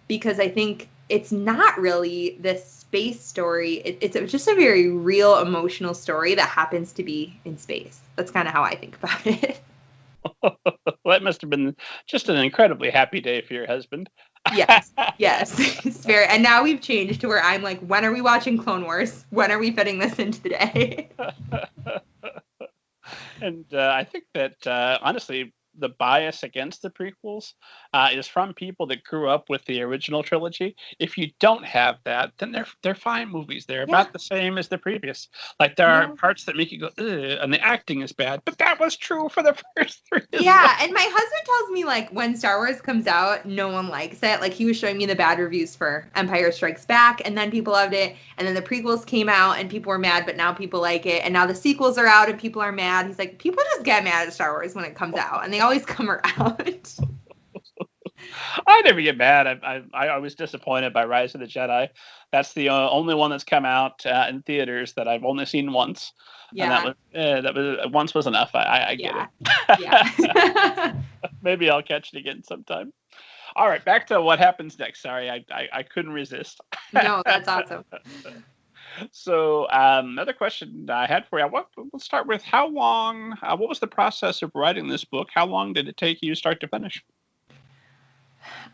because I think it's not really this space story. It's just a very real emotional story that happens to be in space. That's kind of how I think about it. Well, that must have been just an incredibly happy day for your husband. Yes. It's very, and now we've changed to where I'm like, when are we watching Clone Wars? When are we fitting this into the day? And I think that, honestly, the bias against the prequels is from people that grew up with the original trilogy. If you don't have that, then they're fine movies. They're about the same as the previous. Like, there are parts that make you go, ugh, and the acting is bad. But that was true for the first 3 as well. And my husband tells me, like, when Star Wars comes out, no one likes it. Like, he was showing me the bad reviews for Empire Strikes Back, and then people loved it. And then the prequels came out, and people were mad, but now people like it. And now the sequels are out, and people are mad. He's like, people just get mad at Star Wars when it comes out, and they always come around. I never get mad. I was disappointed by Rise of the Jedi. That's the only one that's come out in theaters that I've only seen once. Yeah. And that was once was enough. I get Yeah. it. Yeah. Maybe I'll catch it again sometime. All right, back to what happens next. Sorry, I couldn't resist. No, that's awesome. So another question I had for you. Let's start with how long. What was the process of writing this book? How long did it take you start to finish?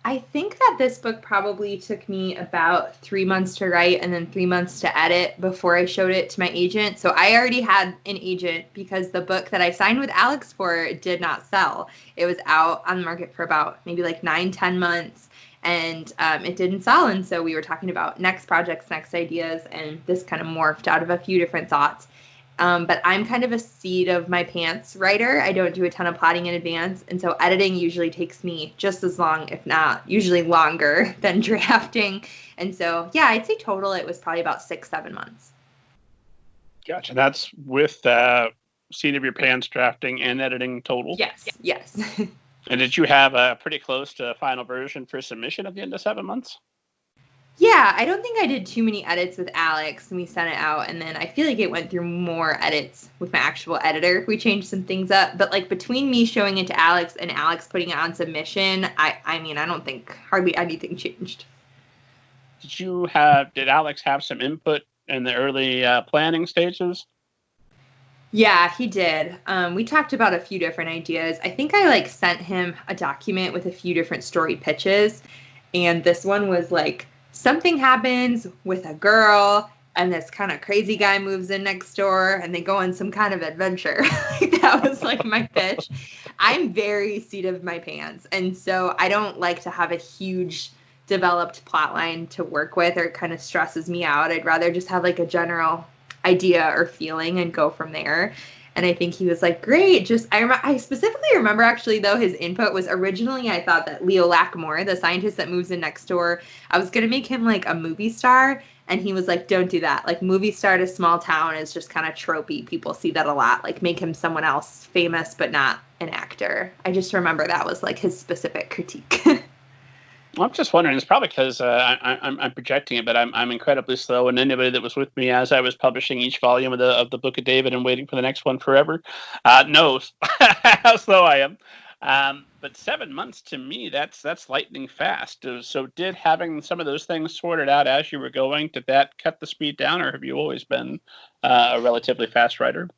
I think that this book probably took me about 3 months to write and then 3 months to edit before I showed it to my agent. So I already had an agent because the book that I signed with Alex for did not sell. It was out on the market for about maybe like 9-10 months, and it didn't sell. And so we were talking about next projects, next ideas, and this kind of morphed out of a few different thoughts. But I'm kind of a seat of my pants writer. I don't do a ton of plotting in advance. And so editing usually takes me just as long, if not usually longer than drafting. And so, yeah, I'd say total it was probably about 6-7 months. Gotcha. That's with seat of your pants drafting and editing total? Yes. And did you have a pretty close to final version for submission at the end of 7 months? Yeah, I don't think I did too many edits with Alex, and we sent it out, and then I feel like it went through more edits with my actual editor. We changed some things up, but like between me showing it to Alex and Alex putting it on submission, I mean, I don't think hardly anything changed. Did Alex have some input in the early planning stages? Yeah, he did. We talked about a few different ideas. I think I like sent him a document with a few different story pitches, and this one was like, something happens with a girl and this kind of crazy guy moves in next door and they go on some kind of adventure. That was like my pitch. I'm very seat of my pants. And so I don't like to have a huge developed plot line to work with, or it kind of stresses me out. I'd rather just have like a general idea or feeling and go from there. And I think he was like, great. I specifically remember actually, though, his input was originally, I thought that Leo Lackmore, the scientist that moves in next door, I was going to make him like a movie star. And he was like, don't do that. Like, movie star to small town is just kind of tropey. People see that a lot. Like, make him someone else famous, but not an actor. I just remember that was like his specific critique. I'm just wondering. It's probably because I'm projecting it, but I'm incredibly slow. And anybody that was with me as I was publishing each volume of the Book of David and waiting for the next one forever knows how slow I am. But 7 months to me, that's lightning fast. So did having some of those things sorted out as you were going, did that cut the speed down, or have you always been a relatively fast writer?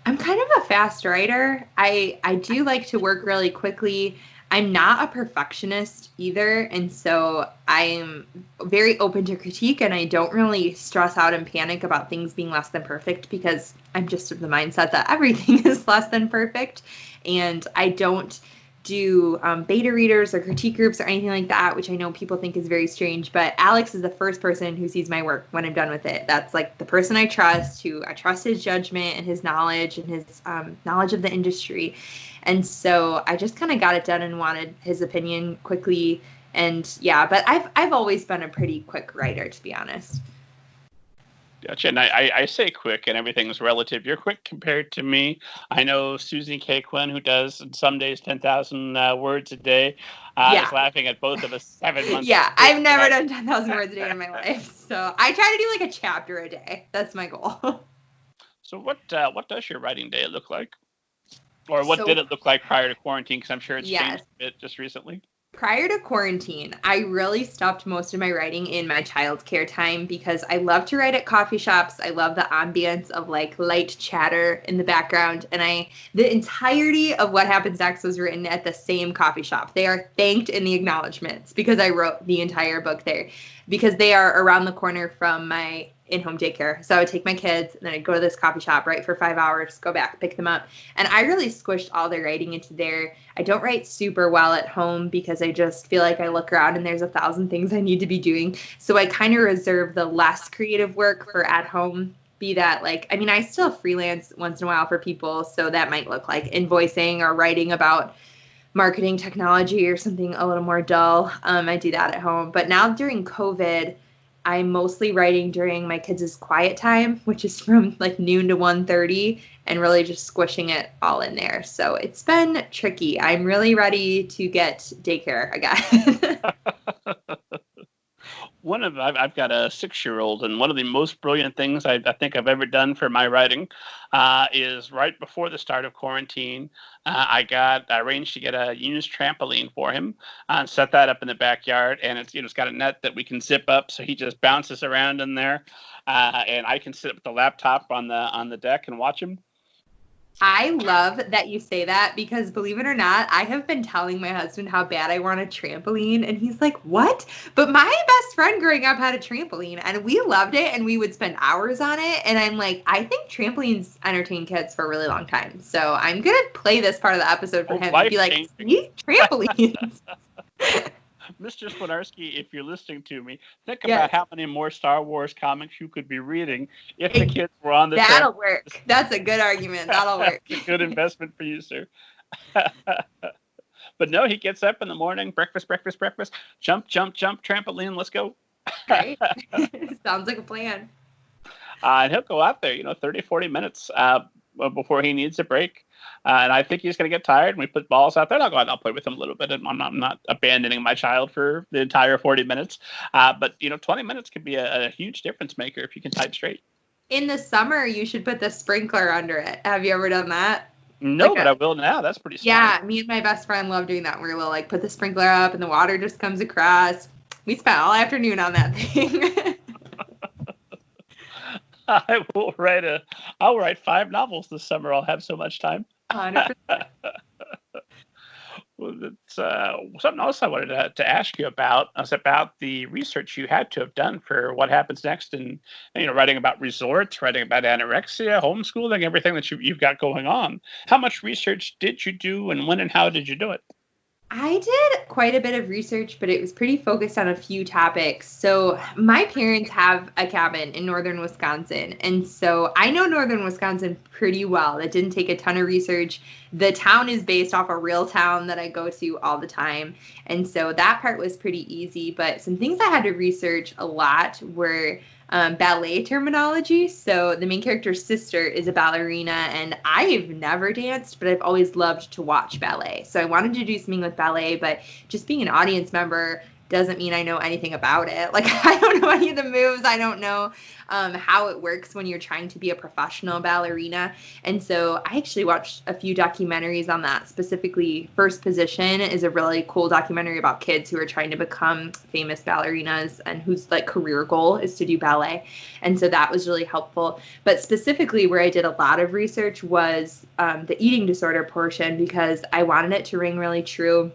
I'm kind of a fast writer. I do like to work really quickly. I'm not a perfectionist either, and so I'm very open to critique, and I don't really stress out and panic about things being less than perfect, because I'm just of the mindset that everything is less than perfect, and I don't do beta readers or critique groups or anything like that, which I know people think is very strange, but Alex is the first person who sees my work when I'm done with it. That's like the person I trust, who I trust his judgment and his knowledge and his knowledge of the industry. And so I just kind of got it done and wanted his opinion quickly. And yeah, but I've always been a pretty quick writer, to be honest. Gotcha. And I say quick, and everything's relative. You're quick compared to me. I know Susie K. Quinn, who does some days 10,000 words a day, is laughing at both of us 7 months. Yeah, I've never done 10,000 words a day in my life. So I try to do like a chapter a day. That's my goal. So what does your writing day look like? Or what did it look like prior to quarantine? Because I'm sure it's changed a bit just recently. Prior to quarantine, I really stopped most of my writing in my childcare time, because I love to write at coffee shops. I love the ambience of like light chatter in the background. And the entirety of What Happens Next was written at the same coffee shop. They are thanked in the acknowledgments because I wrote the entire book there, because they are around the corner from my in-home daycare. So I would take my kids and then I'd go to this coffee shop, write for 5 hours, go back, pick them up. And I really squished all their writing into there. I don't write super well at home because I just feel like I look around and there's 1,000 things I need to be doing. So I kind of reserve the less creative work for at home. Be that like, I mean, I still freelance once in a while for people. So that might look like invoicing or writing about marketing technology or something a little more dull. I do that at home. But now during COVID, I'm mostly writing during my kids' quiet time, which is from like noon to 1:30, and really just squishing it all in there. So it's been tricky. I'm really ready to get daycare again. I've got a 6-year-old, and one of the most brilliant things I think I've ever done for my writing is right before the start of quarantine, I arranged to get a used trampoline for him and set that up in the backyard. And it's got a net that we can zip up, so he just bounces around in there, and I can sit with the laptop on the deck and watch him. I love that you say that, because believe it or not, I have been telling my husband how bad I want a trampoline, and he's like, what? But my best friend growing up had a trampoline, and we loved it, and we would spend hours on it. And I'm like, I think trampolines entertain kids for a really long time. So I'm going to play this part of the episode for him and be like, see, trampolines. Mr. Swinarski, if you're listening to me, think about how many more Star Wars comics you could be reading if the kids were on the That'll work. That's a good argument. That'll work. It's a good investment for you, sir. But no, he gets up in the morning, breakfast, jump, trampoline, let's go. Right. Sounds like a plan. And he'll go out there, 30, 40 minutes before he needs a break. And I think he's going to get tired, and we put balls out there. I'll go out and I'll play with him a little bit. And I'm not abandoning my child for the entire 40 minutes. But 20 minutes could be a huge difference maker if you can type straight. In the summer, you should put the sprinkler under it. Have you ever done that? No, but I will now. That's pretty smart. Yeah, me and my best friend love doing that. We'll like put the sprinkler up and the water just comes across. We spent all afternoon on that thing. I'll write 5 novels this summer. I'll have so much time. 100%. Well, that's something else I wanted to ask you about. Was about the research you had to have done for what happens next, and writing about resorts, writing about anorexia, homeschooling, everything that you've got going on. How much research did you do, and when and how did you do it? I did quite a bit of research, but it was pretty focused on a few topics. So my parents have a cabin in northern Wisconsin, and so I know northern Wisconsin pretty well. It didn't take a ton of research. The town is based off a real town that I go to all the time, and so that part was pretty easy. But some things I had to research a lot were ballet terminology. So the main character's sister is a ballerina, and I've never danced, but I've always loved to watch ballet. So I wanted to do something with ballet, but just being an audience member doesn't mean I know anything about it. Like, I don't know any of the moves. I don't know how it works when you're trying to be a professional ballerina. And so I actually watched a few documentaries on that. Specifically, First Position is a really cool documentary about kids who are trying to become famous ballerinas and whose like career goal is to do ballet. And so that was really helpful. But specifically where I did a lot of research was the eating disorder portion, because I wanted it to ring really true.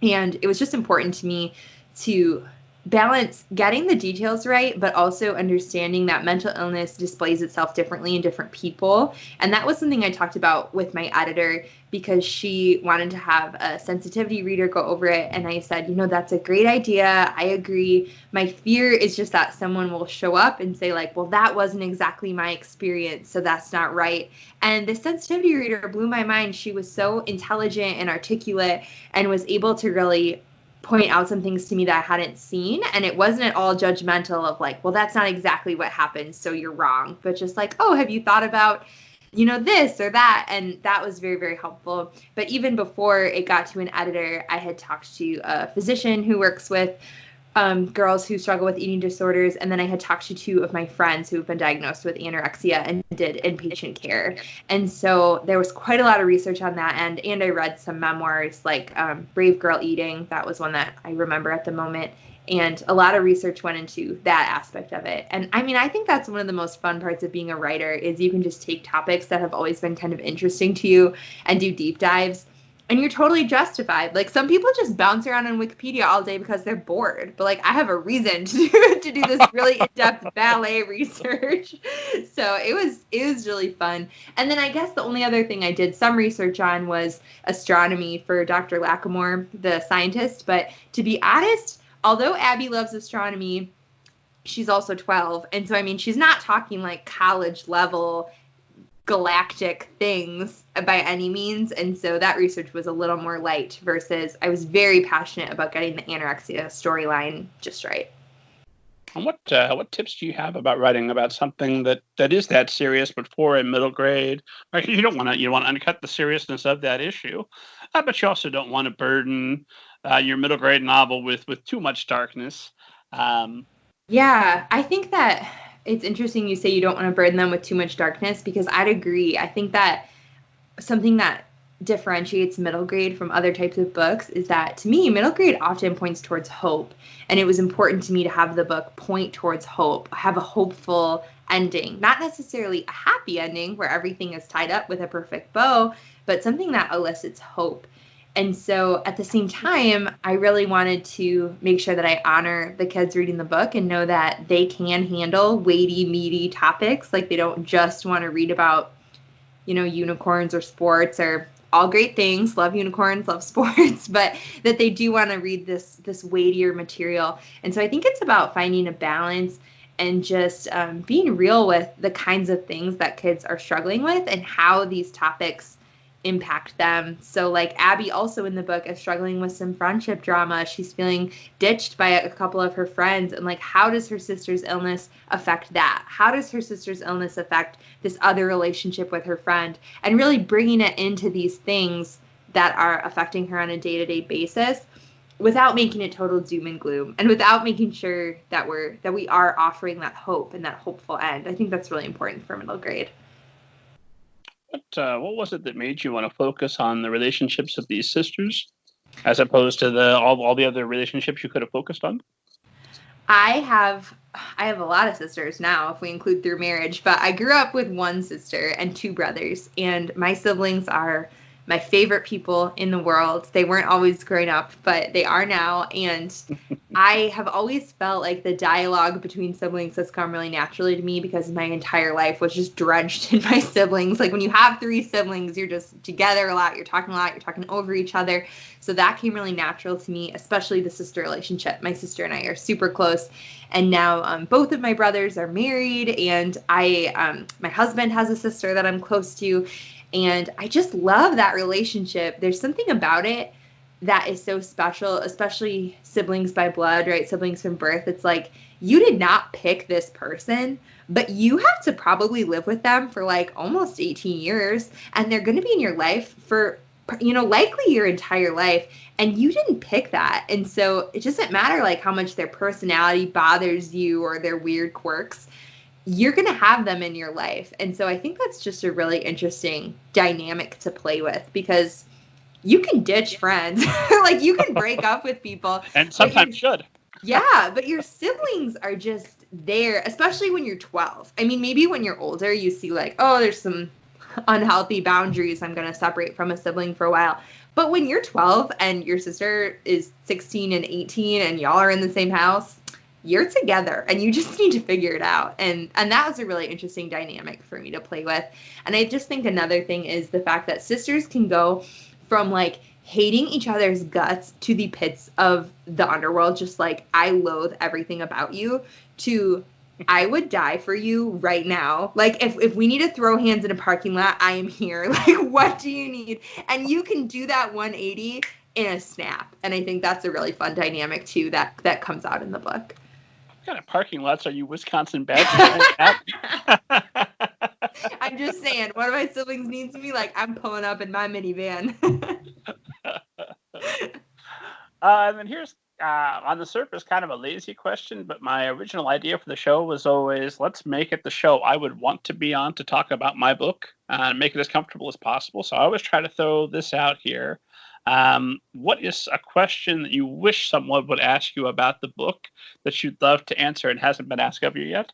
And it was just important to me to balance getting the details right, but also understanding that mental illness displays itself differently in different people. And that was something I talked about with my editor, because she wanted to have a sensitivity reader go over it. And I said, that's a great idea. I agree. My fear is just that someone will show up and say like, well, that wasn't exactly my experience, so that's not right. And the sensitivity reader blew my mind. She was so intelligent and articulate and was able to really point out some things to me that I hadn't seen. And it wasn't at all judgmental of like, well, that's not exactly what happened, so you're wrong. But just like, oh, have you thought about, this or that? And that was very, very helpful. But even before it got to an editor, I had talked to a physician who works with girls who struggle with eating disorders. And then I had talked to 2 of my friends who have been diagnosed with anorexia and did inpatient care. And so there was quite a lot of research on that end. And I read some memoirs like Brave Girl Eating. That was one that I remember at the moment. And a lot of research went into that aspect of it. And I mean, I think that's one of the most fun parts of being a writer, is you can just take topics that have always been kind of interesting to you and do deep dives. And you're totally justified. Like, some people just bounce around on Wikipedia all day because they're bored. But like, I have a reason to do this really in-depth ballet research. So it was really fun. And then I guess the only other thing I did some research on was astronomy for Dr. Lackamore, the scientist. But to be honest, although Abby loves astronomy, she's also 12. And so, I mean, she's not talking like college level galactic things by any means. And so that research was a little more light, versus I was very passionate about getting the anorexia storyline just right. And what tips do you have about writing about something that is that serious, but for a middle grade? Right, you want to undercut the seriousness of that issue, but you also don't want to burden your middle grade novel with too much darkness. Um, Yeah, I think that it's interesting you say you don't want to burden them with too much darkness, because I'd agree. I think that something that differentiates middle grade from other types of books is that, to me, middle grade often points towards hope. And it was important to me to have the book point towards hope, have a hopeful ending, not necessarily a happy ending where everything is tied up with a perfect bow, but something that elicits hope. And so at the same time, I really wanted to make sure that I honor the kids reading the book and know that they can handle weighty, meaty topics. Like, they don't just want to read about, unicorns or sports, or all great things. Love unicorns, love sports, but that they do want to read this weightier material. And so I think it's about finding a balance and just being real with the kinds of things that kids are struggling with and how these topics impact them. So like Abby also in the book is struggling with some friendship drama. She's feeling ditched by a couple of her friends. And like, how does her sister's illness affect that? How does her sister's illness affect this other relationship with her friend? And really bringing it into these things that are affecting her on a day-to-day basis without making it total doom and gloom, and without making sure that we are offering that hope and that hopeful end. I think that's really important for middle grade. What was it that made you want to focus on the relationships of these sisters, as opposed to all the other relationships you could have focused on? I have a lot of sisters now, if we include through marriage, but I grew up with one sister and two brothers, and my siblings are my favorite people in the world. They weren't always growing up, but they are now. And I have always felt like the dialogue between siblings has come really naturally to me, because my entire life was just drenched in my siblings. Like, when you have three siblings, you're just together a lot, you're talking over each other. So that came really natural to me, especially the sister relationship. My sister and I are super close. And now both of my brothers are married, and my husband has a sister that I'm close to. And I just love that relationship. There's something about it that is so special, especially siblings by blood, right? Siblings from birth. It's like, you did not pick this person, but you have to probably live with them for like almost 18 years. And they're going to be in your life for, likely your entire life. And you didn't pick that. And so it doesn't matter like how much their personality bothers you or their weird quirks. You're going to have them in your life. And so I think that's just a really interesting dynamic to play with, because you can ditch friends. Like, you can break up with people. And sometimes should. Yeah, but your siblings are just there, especially when you're 12. I mean, maybe when you're older, you see like, oh, there's some unhealthy boundaries. I'm going to separate from a sibling for a while. But when you're 12 and your sister is 16 and 18 and y'all are in the same house, you're together and you just need to figure it out. And that was a really interesting dynamic for me to play with. And I just think another thing is the fact that sisters can go from like hating each other's guts to the pits of the underworld, just like, I loathe everything about you, to I would die for you right now. Like, if we need to throw hands in a parking lot, I am here. Like, what do you need? And you can do that 180 in a snap. And I think that's a really fun dynamic too that comes out in the book. What kind of parking lots are you Wisconsin Badgers at? I'm just saying, one of my siblings needs me, like, I'm pulling up in my minivan. And then here's, on the surface, kind of a lazy question, but my original idea for the show was always, let's make it the show I would want to be on to talk about my book and make it as comfortable as possible. So I always try to throw this out here. What is a question that you wish someone would ask you about the book that you'd love to answer and hasn't been asked of you yet?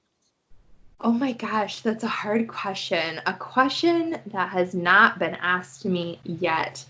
Oh my gosh, that's a hard question. A question that has not been asked to me yet.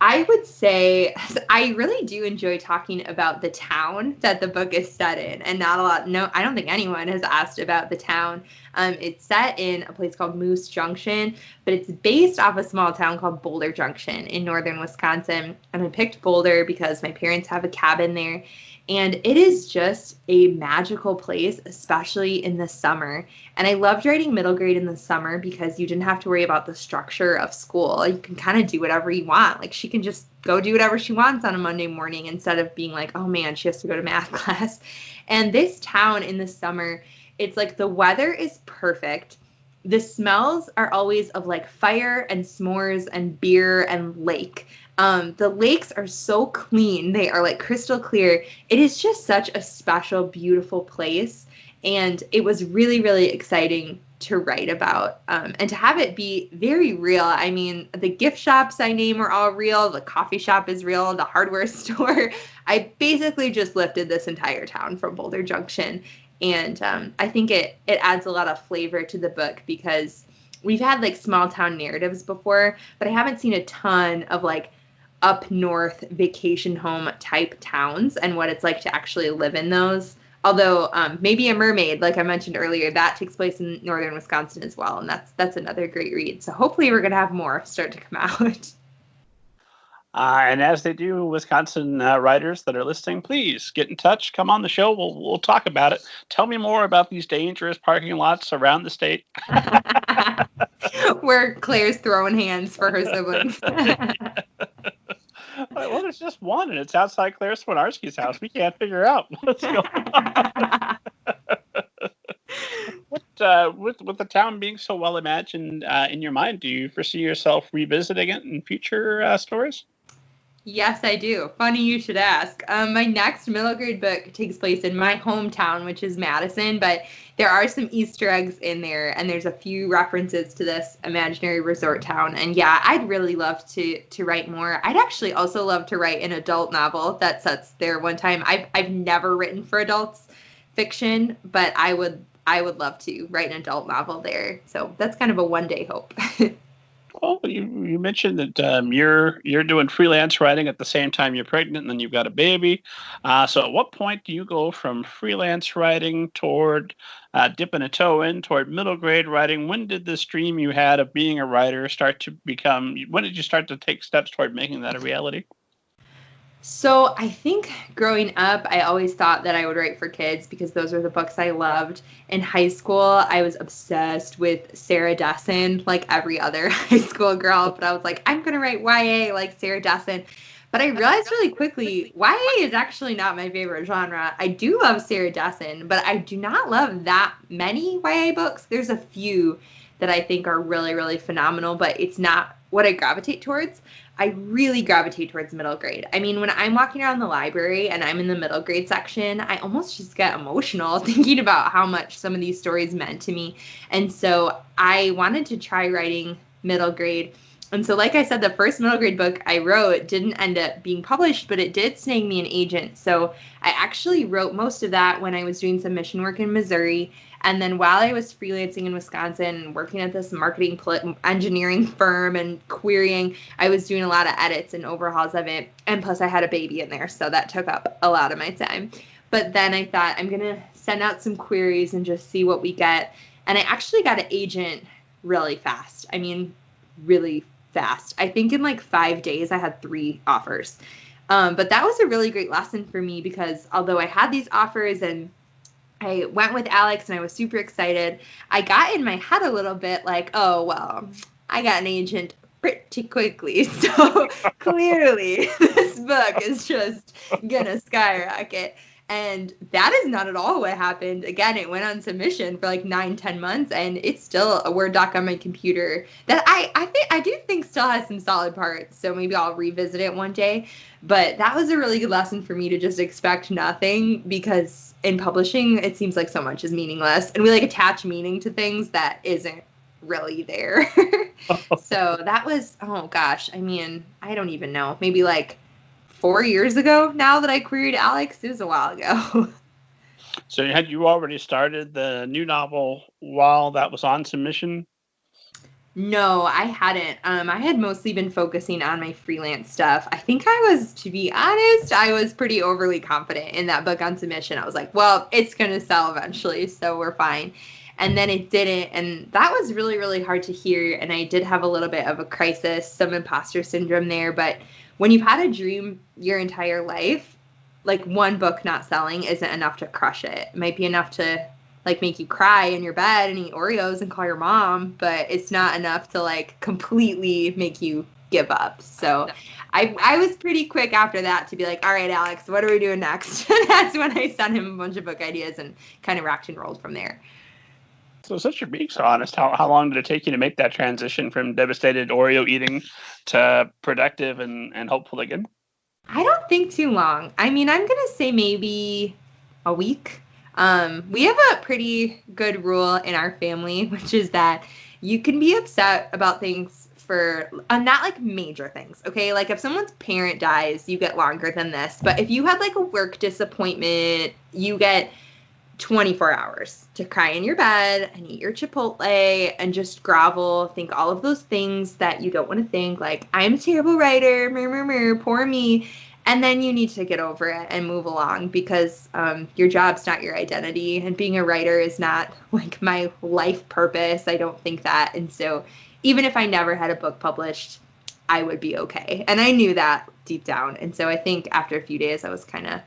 I would say I really do enjoy talking about the town that the book is set in, and I don't think anyone has asked about the town. It's set in a place called Moose Junction, but it's based off a small town called Boulder Junction in northern Wisconsin. And I picked Boulder because my parents have a cabin there. And it is just a magical place, especially in the summer. And I loved writing middle grade in the summer because you didn't have to worry about the structure of school. You can kind of do whatever you want. Like she can just go do whatever she wants on a Monday morning instead of being like, oh man, she has to go to math class. And this town in the summer, it's like the weather is perfect. The smells are always of like fire and s'mores and beer and lake. The lakes are so clean. They are like crystal clear. It is just such a special, beautiful place. And it was really, really exciting to write about and to have it be very real. I mean, the gift shops I name are all real. The coffee shop is real. The hardware store. I basically just lifted this entire town from Boulder Junction. And I think it adds a lot of flavor to the book because we've had like small town narratives before, but I haven't seen a ton of like up north vacation home type towns and what it's like to actually live in those. Although maybe a Mermaid, like I mentioned earlier, that takes place in northern Wisconsin as well. And that's another great read. So hopefully we're going to have more start to come out. And as they do, Wisconsin writers that are listening, please get in touch. Come on the show. We'll talk about it. Tell me more about these dangerous parking lots around the state. Where Claire's throwing hands for her siblings. Well, there's just one, and it's outside Claire Swinarski's house. We can't figure out what's going on. With the town being so well imagined in your mind, do you foresee yourself revisiting it in future stories? Yes, I do. Funny you should ask. My next middle grade book takes place in my hometown, which is Madison, but there are some Easter eggs in there, and there's a few references to this imaginary resort town. And yeah, I'd really love to write more. I'd actually also love to write an adult novel that sets there one time. I've never written for adults fiction, but I would love to write an adult novel there. So that's kind of a one-day hope. Well, you mentioned that you're doing freelance writing at the same time you're pregnant, and then you've got a baby. So at what point do you go from freelance writing toward dipping a toe in toward middle grade writing? When did this dream you had of being a writer start to become? When did you start to take steps toward making that a reality? So I think growing up, I always thought that I would write for kids because those were the books I loved. In high school, I was obsessed with Sarah Dessen, like every other high school girl. But I was like, I'm going to write YA like Sarah Dessen. But I realized really quickly, YA is actually not my favorite genre. I do love Sarah Dessen, but I do not love that many YA books. There's a few that I think are really, really phenomenal, but it's not what I gravitate towards. I really gravitate towards middle grade. I mean, when I'm walking around the library and I'm in the middle grade section, I almost just get emotional thinking about how much some of these stories meant to me. And so I wanted to try writing middle grade. And so, like I said, the first middle grade book I wrote didn't end up being published, but it did snag me an agent. So I actually wrote most of that when I was doing some mission work in Missouri. And then while I was freelancing in Wisconsin, working at this marketing engineering firm and querying, I was doing a lot of edits and overhauls of it. And plus I had a baby in there, so that took up a lot of my time. But then I thought I'm going to send out some queries and just see what we get. And I actually got an agent really fast. I mean, really fast. I think in like 5 days I had 3 offers. But that was a really great lesson for me because although I had these offers and I went with Alex and I was super excited, I got in my head a little bit like, oh, well, I got an agent pretty quickly. So clearly this book is just going to skyrocket. And that is not at all what happened. Again, it went on submission for like 9-10 months, and it's still a Word doc on my computer that I do think still has some solid parts. So maybe I'll revisit it one day. But that was a really good lesson for me to just expect nothing, because in publishing, it seems like so much is meaningless, and we like attach meaning to things that isn't really there. So that was, oh gosh, I mean, I don't even know, maybe like 4 years ago now that I queried Alex. It was a while ago. So had you already started the new novel while that was on submission? No, I hadn't. I had mostly been focusing on my freelance stuff. I think to be honest, I was pretty overly confident in that book on submission. I was like, well, it's going to sell eventually, so we're fine. And then it didn't, and that was really, really hard to hear, and I did have a little bit of a crisis, some imposter syndrome there, but when you've had a dream your entire life, like one book not selling isn't enough to crush it. It might be enough to like make you cry in your bed and eat Oreos and call your mom, but it's not enough to like completely make you give up. So I was pretty quick after that to be like, all right, Alex, what are we doing next? And that's when I sent him a bunch of book ideas and kind of rocked and rolled from there. So since you're being so honest, how long did it take you to make that transition from devastated Oreo eating to productive and hopeful again? I don't think too long. I mean, I'm going to say maybe a week. We have a pretty good rule in our family, which is that you can be upset about things for not like major things. Okay. Like if someone's parent dies, you get longer than this. But if you had like a work disappointment, you get 24 hours to cry in your bed and eat your Chipotle and just grovel, think all of those things that you don't want to think, like, I'm a terrible writer, poor me. And then you need to get over it and move along because your job's not your identity. And being a writer is not like my life purpose. I don't think that. And so even if I never had a book published, I would be okay. And I knew that deep down. And so I think after a few days, I was kind of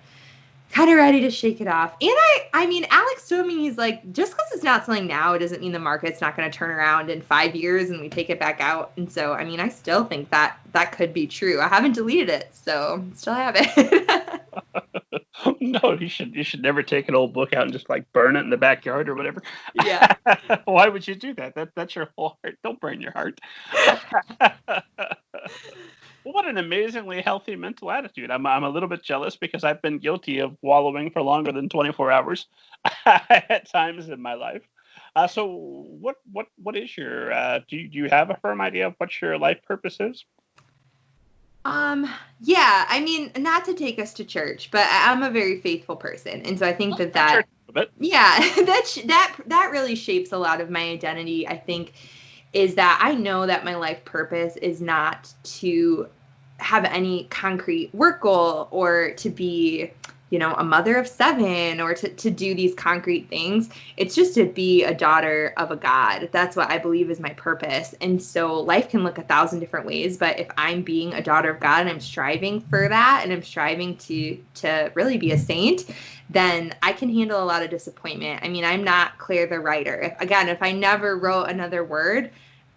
ready to shake it off. And I mean, Alex told me, he's like, just because it's not selling now, it doesn't mean the market's not going to turn around in 5 years and we take it back out. And so, I mean, I still think that could be true. I haven't deleted it, so still have it. No, you should never take an old book out and just like burn it in the backyard or whatever. Yeah. Why would you do that? That's your whole heart. Don't burn your heart. What an amazingly healthy mental attitude. I'm a little bit jealous because I've been guilty of wallowing for longer than 24 hours at times in my life. So what is your do you have a firm idea of what your life purpose is? Yeah, I mean, not to take us to church, but I'm a very faithful person. And so I think that yeah, that really shapes a lot of my identity, I think, is that I know that my life purpose is not to have any concrete work goal or to be, you know, a mother of 7 or to do these concrete things. It's just to be a daughter of a God. That's what I believe is my purpose. And so life can look 1,000 different ways, but if I'm being a daughter of God and I'm striving for that and I'm striving to really be a saint, then I can handle a lot of disappointment. I mean, I'm not Claire the writer. If I never wrote another word,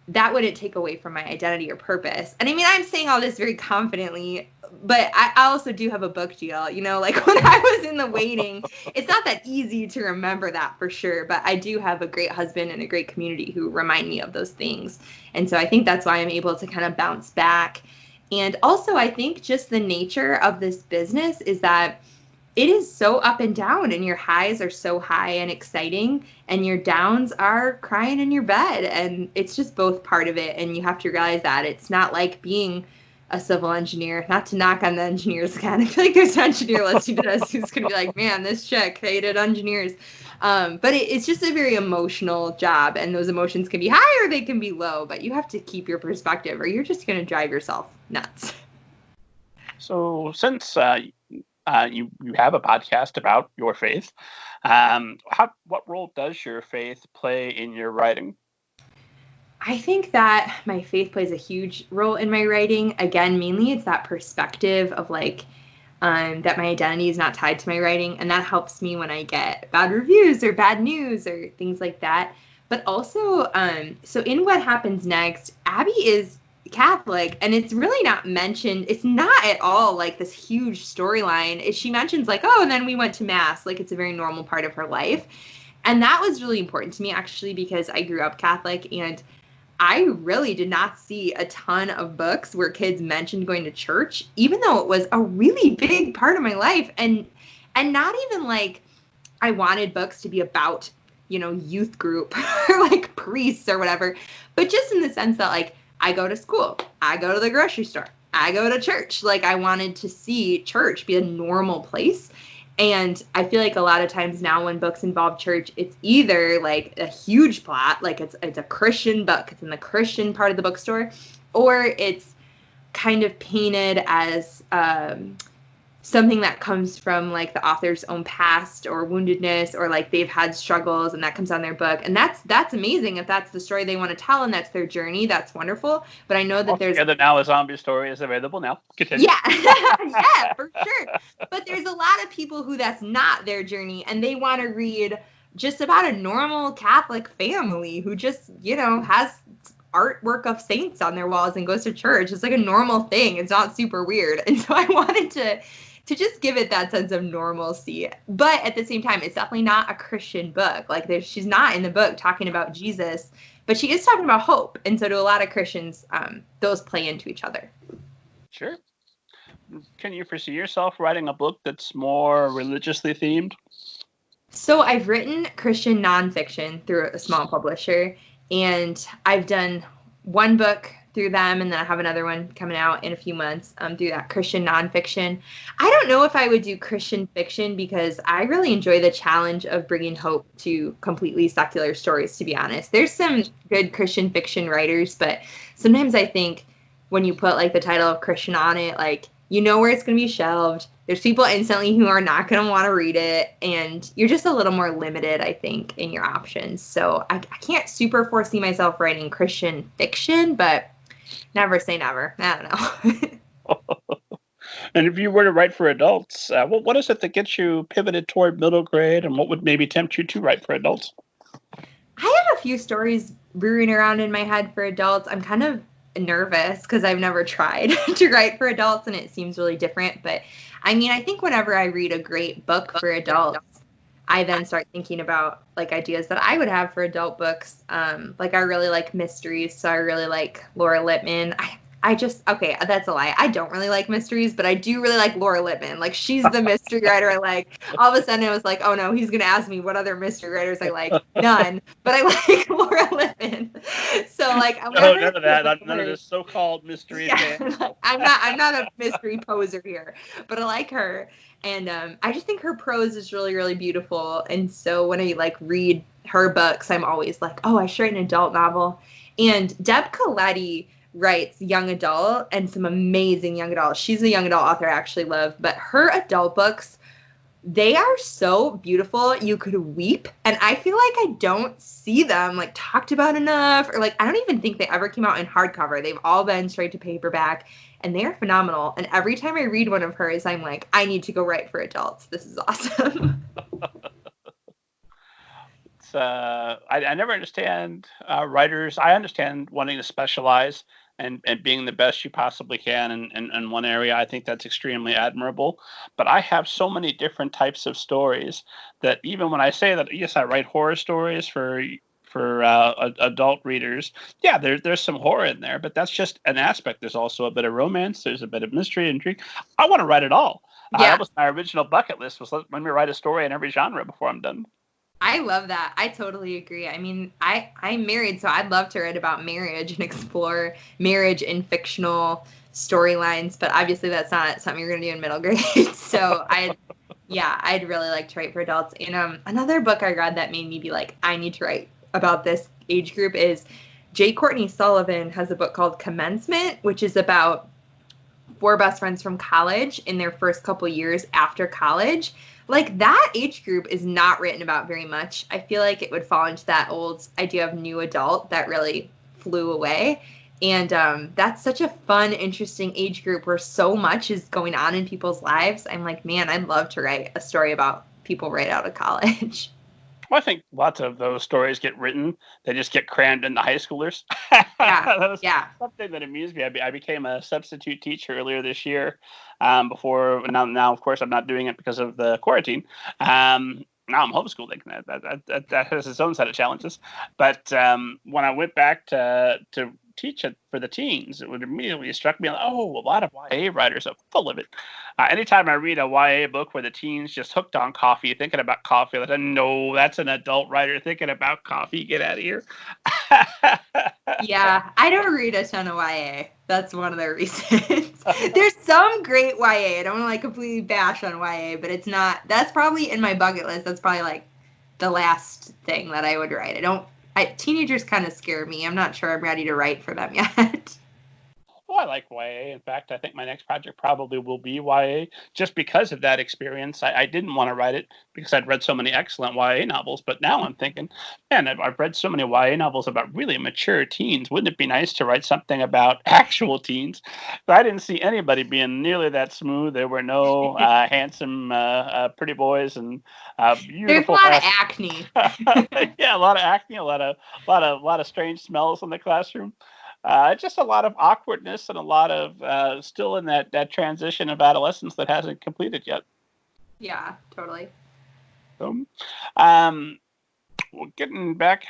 that wouldn't take away from my identity or purpose. And I mean, I'm saying all this very confidently, but I also do have a book deal, you know, like when I was in the waiting, it's not that easy to remember that for sure, but I do have a great husband and a great community who remind me of those things. And so I think that's why I'm able to kind of bounce back. And also I think just the nature of this business is that it is so up and down, and your highs are so high and exciting, and your downs are crying in your bed. And it's just both part of it. And you have to realize that it's not like being a civil engineer, not to knock on the engineers again. I feel like there's an engineer listening to this who's going to be like, man, this chick hated engineers. But it's just a very emotional job, and those emotions can be high or they can be low, but you have to keep your perspective or you're just going to drive yourself nuts. So since you have a podcast about your faith, what role does your faith play in your writing? I think that my faith plays a huge role in my writing. Again, mainly it's that perspective of like that my identity is not tied to my writing, and that helps me when I get bad reviews or bad news or things like that. But also, so in What Happens Next, Abby is Catholic, and it's really not mentioned. It's not at all like this huge storyline. She mentions like, oh, and then we went to mass. Like it's a very normal part of her life. And that was really important to me, actually, because I grew up Catholic, and I really did not see a ton of books where kids mentioned going to church, even though it was a really big part of my life. And not even like I wanted books to be about, you know, youth group or like priests or whatever, but just in the sense that like I go to school, I go to the grocery store, I go to church. Like I wanted to see church be a normal place. And I feel like a lot of times now when books involve church, it's either like a huge plot, like it's a Christian book, it's in the Christian part of the bookstore, or it's kind of painted as something that comes from like the author's own past or woundedness, or like they've had struggles and that comes on their book. And that's amazing. If that's the story they want to tell and that's their journey, that's wonderful. But I know that there's now a zombie story is available now. Continue. Yeah, yeah, for sure. But there's a lot of people who that's not their journey, and they want to read just about a normal Catholic family who just, has artwork of saints on their walls and goes to church. It's like a normal thing. It's not super weird. And so I wanted to just give it that sense of normalcy. But at the same time, it's definitely not a Christian book. Like she's not in the book talking about Jesus, but she is talking about hope. And so to a lot of Christians, those play into each other. Sure. Can you foresee yourself writing a book that's more religiously themed? So I've written Christian nonfiction through a small publisher, and I've done one book through them, and then I have another one coming out in a few months through that Christian nonfiction. I don't know if I would do Christian fiction because I really enjoy the challenge of bringing hope to completely secular stories, to be honest. There's some good Christian fiction writers, but sometimes I think when you put like the title of Christian on it, like, where it's going to be shelved. There's people instantly who are not going to want to read it, and you're just a little more limited, I think, in your options. So I can't super foresee myself writing Christian fiction, but never say never. I don't know. And if you were to write for adults, what is it that gets you pivoted toward middle grade, and what would maybe tempt you to write for adults? I have a few stories brewing around in my head for adults. I'm kind of nervous because I've never tried to write for adults, and it seems really different. But I mean, I think whenever I read a great book for adults, I then start thinking about like ideas that I would have for adult books. Like I really like mysteries, so I really like Laura Lippman. Okay, that's a lie. I don't really like mysteries, but I do really like Laura Lippman. Like, she's the mystery writer I like. All of a sudden, I was like, oh no, he's going to ask me what other mystery writers I like. None. But I like Laura Lippman. So, like, none of that. None of this so-called mystery. Yeah, I'm not a mystery poser here, but I like her. And I just think her prose is really, really beautiful. And so when I, like, read her books, I'm always like, oh, I should write an adult novel. And Deb Coletti writes young adult and some amazing young adult. She's a young adult author I actually love, but her adult books, they are so beautiful. You could weep. And I feel like I don't see them like talked about enough, or like I don't even think they ever came out in hardcover. They've all been straight to paperback, and they are phenomenal. And every time I read one of hers, I'm like, I need to go write for adults. This is awesome. I never understand writers. I understand wanting to specialize and being the best you possibly can in one area. I think that's extremely admirable. But I have so many different types of stories that even when I say that, yes, I write horror stories for adult readers. Yeah, there's some horror in there, but that's just an aspect. There's also a bit of romance. There's a bit of mystery, intrigue. I want to write it all. Yeah. That was my original bucket list, was let me write a story in every genre before I'm done. I love that. I totally agree. I mean, I'm married, so I'd love to write about marriage and explore marriage in fictional storylines, but obviously that's not something you're going to do in middle grade. So I'd really like to write for adults. And another book I read that made me be like, I need to write about this age group is Courtney Sullivan has a book called Commencement, which is about 4 best friends from college in their first couple years after college. Like, that age group is not written about very much. I feel like it would fall into that old idea of new adult that really flew away. And that's such a fun, interesting age group where so much is going on in people's lives. I'm like, man, I'd love to write a story about people right out of college. Well, I think lots of those stories get written. They just get crammed into high schoolers. Yeah. Something that amused me. I became a substitute teacher earlier this year. Now, of course, I'm not doing it because of the quarantine. Now I'm homeschooling. That has its own set of challenges. But when I went back to teach it for the teens, it would immediately struck me, a lot of YA writers are full of it. Anytime I read a YA book where the teens just hooked on coffee, thinking about coffee, like, no, that's an adult writer thinking about coffee. Get out of here. Yeah, I don't read a ton of YA. That's one of the reasons. There's some great YA. I don't want to completely bash on YA, but it's not. That's probably in my bucket list. That's probably like the last thing that I would write. Teenagers kind of scare me. I'm not sure I'm ready to write for them yet. Well, I like YA. In fact, I think my next project probably will be YA, just because of that experience. I didn't want to write it because I'd read so many excellent YA novels, but now I'm thinking, man, I've read so many YA novels about really mature teens. Wouldn't it be nice to write something about actual teens? But I didn't see anybody being nearly that smooth. There were no handsome, pretty boys and beautiful. There's a lot of acne. Yeah, a lot of acne, a lot of strange smells in the classroom. Just a lot of awkwardness and a lot of still in that transition of adolescence that hasn't completed yet. Yeah, totally. So, well, getting back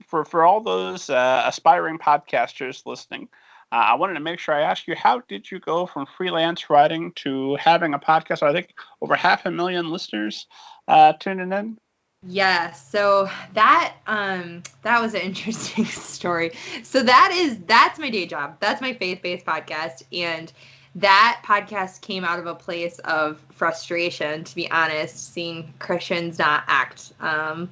for all those aspiring podcasters listening, I wanted to make sure I ask you, how did you go from freelance writing to having a podcast? I think over 500,000 listeners tuning in. Yeah, so that was an interesting story. So that's my day job. That's my faith-based podcast, and that podcast came out of a place of frustration, to be honest, seeing Christians not act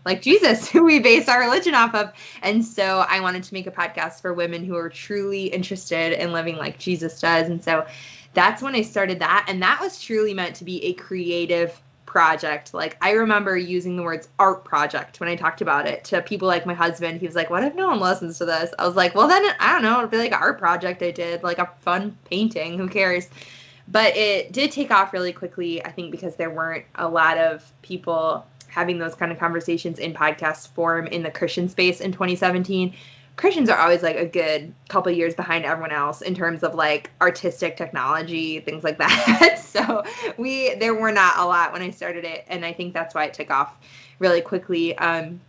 like Jesus, who we base our religion off of. And so I wanted to make a podcast for women who are truly interested in living like Jesus does. And so that's when I started that, and that was truly meant to be a creative project. Like, I remember using the words art project when I talked about it to people like my husband. He was like, what if no one listens to this? I was like, well, then I don't know, it'd be like an art project I did, like a fun painting, who cares? But it did take off really quickly, I think, because there weren't a lot of people having those kind of conversations in podcast form in the Christian space in 2017. Christians are always like a good couple years behind everyone else in terms of like artistic technology, things like that. So there were not a lot when I started it, and I think that's why it took off really quickly. And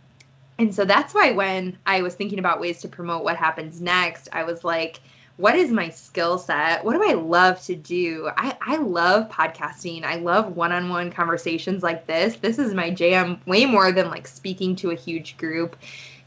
so that's why when I was thinking about ways to promote what happens next, I was like, what is my skill set? What do I love to do? I love podcasting. I love one-on-one conversations like this. This is my jam, way more than like speaking to a huge group.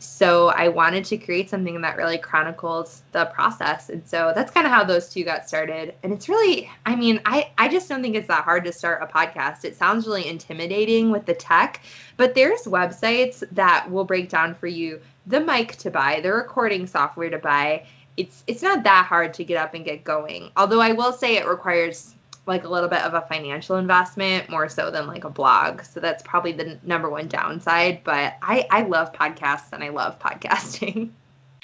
So I wanted to create something that really chronicles the process. And so that's kind of how those two got started. And it's really, I mean, I just don't think it's that hard to start a podcast. It sounds really intimidating with the tech, but there's websites that will break down for you the mic to buy, the recording software to buy. It's not that hard to get up and get going. Although I will say it requires like a little bit of a financial investment, more so than like a blog. So that's probably the number one downside. But I love podcasts, and I love podcasting.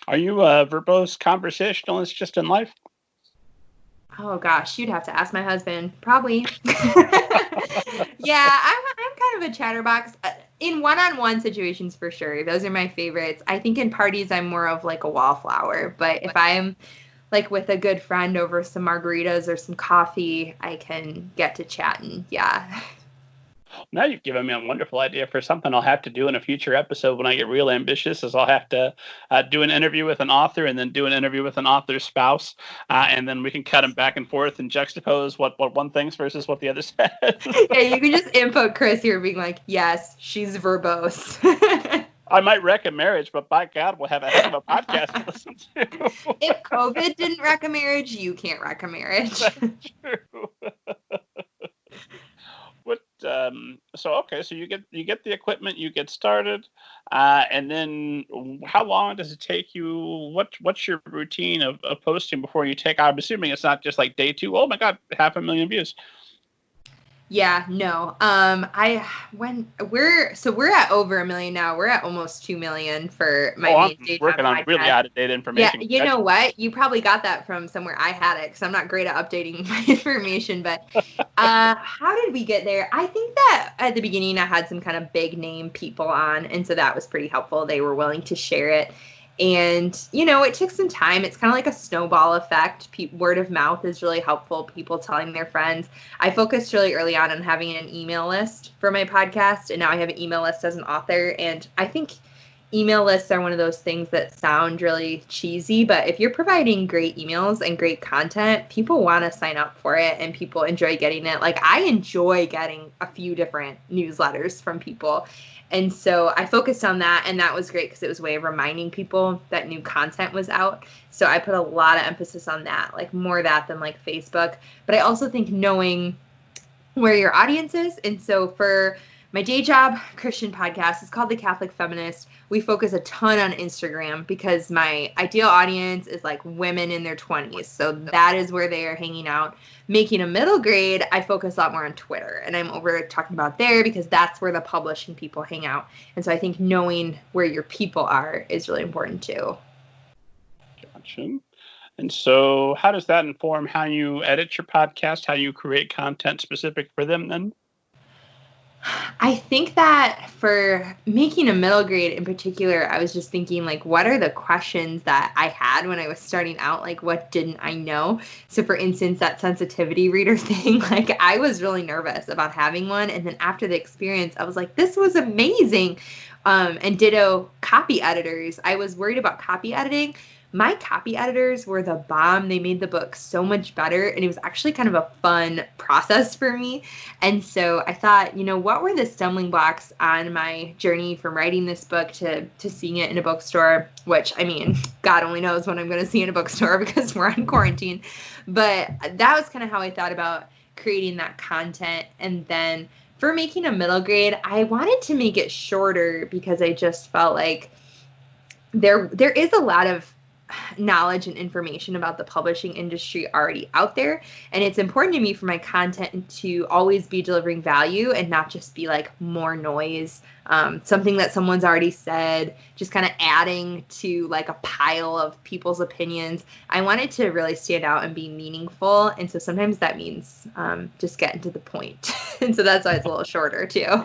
Are you a verbose conversationalist just in life? Oh gosh, you'd have to ask my husband. Probably. Yeah, I'm kind of a chatterbox. In one-on-one situations, for sure. Those are my favorites. I think in parties, I'm more of like a wallflower. But if I'm like with a good friend over some margaritas or some coffee, I can get to chatting. Yeah. Now you've given me a wonderful idea for something I'll have to do in a future episode when I get real ambitious, is I'll have to do an interview with an author and then do an interview with an author's spouse. And then we can cut them back and forth and juxtapose what one thinks versus what the other says. Yeah, you can just input Chris here being like, yes, she's verbose. I might wreck a marriage, but by God, we'll have a heck of a podcast to listen to. If COVID didn't wreck a marriage, you can't wreck a marriage. That's true. So you get the equipment, you get started, and then how long does it take you? What's your routine of posting before you take? I'm assuming it's not just like day 2. Oh my God, 500,000 views. Yeah, no. We're at over 1 million now. We're at almost 2 million for my main stage. Working on really out of date information. Yeah, you know what? You probably got that from somewhere. I had it because I'm not great at updating my information. But how did we get there? I think that at the beginning I had some kind of big name people on, and so that was pretty helpful. They were willing to share it. And, it took some time. It's kind of like a snowball effect. Word of mouth is really helpful. People telling their friends. I focused really early on having an email list for my podcast. And now I have an email list as an author. And I think email lists are one of those things that sound really cheesy. But if you're providing great emails and great content, people want to sign up for it. And people enjoy getting it. Like, I enjoy getting a few different newsletters from people. And so I focused on that, and that was great because it was a way of reminding people that new content was out. So I put a lot of emphasis on that, like more of that than like Facebook. But I also think knowing where your audience is. And so for my day job, Christian podcast. It's called The Catholic Feminist. We focus a ton on Instagram because my ideal audience is like women in their 20s. So that is where they are hanging out. Making a Middle Grade, I focus a lot more on Twitter. And I'm over talking about there because that's where the publishing people hang out. And so I think knowing where your people are is really important too. Gotcha. And so how does that inform how you edit your podcast, how you create content specific for them then? I think that for Making a Middle Grade in particular, I was just thinking, like, what are the questions that I had when I was starting out? Like, what didn't I know? So, for instance, that sensitivity reader thing, like, I was really nervous about having one. And then after the experience, I was like, this was amazing. And ditto copy editors. I was worried about copy editing. My copy editors were the bomb. They made the book so much better, and it was actually kind of a fun process for me. And so I thought, what were the stumbling blocks on my journey from writing this book to seeing it in a bookstore, which, I mean, God only knows when I'm going to see in a bookstore because we're on quarantine. But that was kind of how I thought about creating that content. And then for Making a Middle Grade, I wanted to make it shorter because I just felt like there is a lot of knowledge and information about the publishing industry already out there. And it's important to me for my content to always be delivering value and not just be like more noise, something that someone's already said, just kind of adding to like a pile of people's opinions. I want it to really stand out and be meaningful. And so sometimes that means just getting to the point. And so that's why it's a little shorter too.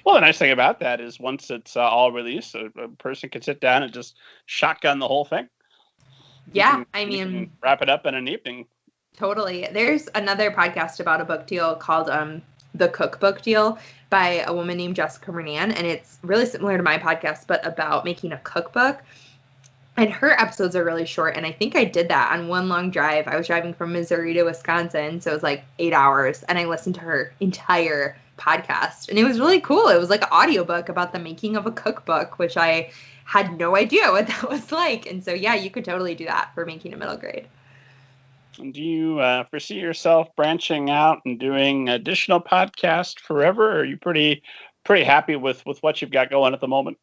Well, the nice thing about that is once it's all released, a person can sit down and just shotgun the whole thing. Yeah, I mean, wrap it up in an evening. Totally. There's another podcast about a book deal called The Cookbook Deal by a woman named Jessica Renan, and it's really similar to my podcast, but about making a cookbook. And her episodes are really short, and I think I did that on one long drive. I was driving from Missouri to Wisconsin, so it was like 8 hours, and I listened to her entire podcast, and it was really cool. It was like an audiobook about the making of a cookbook, which I had no idea what that was like. And so, yeah, you could totally do that for Making a Middle Grade. Do you foresee yourself branching out and doing additional podcasts forever? Or are you pretty happy with what you've got going at the moment?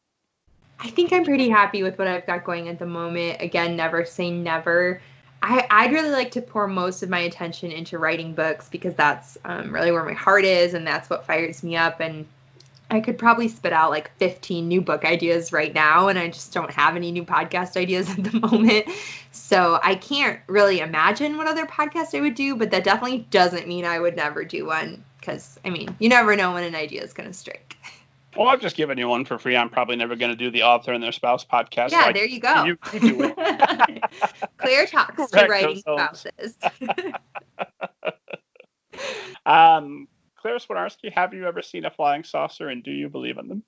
I think I'm pretty happy with what I've got going at the moment. Again, never say never. I'd really like to pour most of my attention into writing books because that's really where my heart is, and that's what fires me up. And I could probably spit out like 15 new book ideas right now, and I just don't have any new podcast ideas at the moment. So I can't really imagine what other podcast I would do, but that definitely doesn't mean I would never do one because, I mean, you never know when an idea is going to strike. Well, I've just given you one for free. I'm probably never going to do the author and their spouse podcast. Yeah, so there you go. You do it. Claire talks to writing spouses. Claire Swinarski, have you ever seen a flying saucer, and do you believe in them?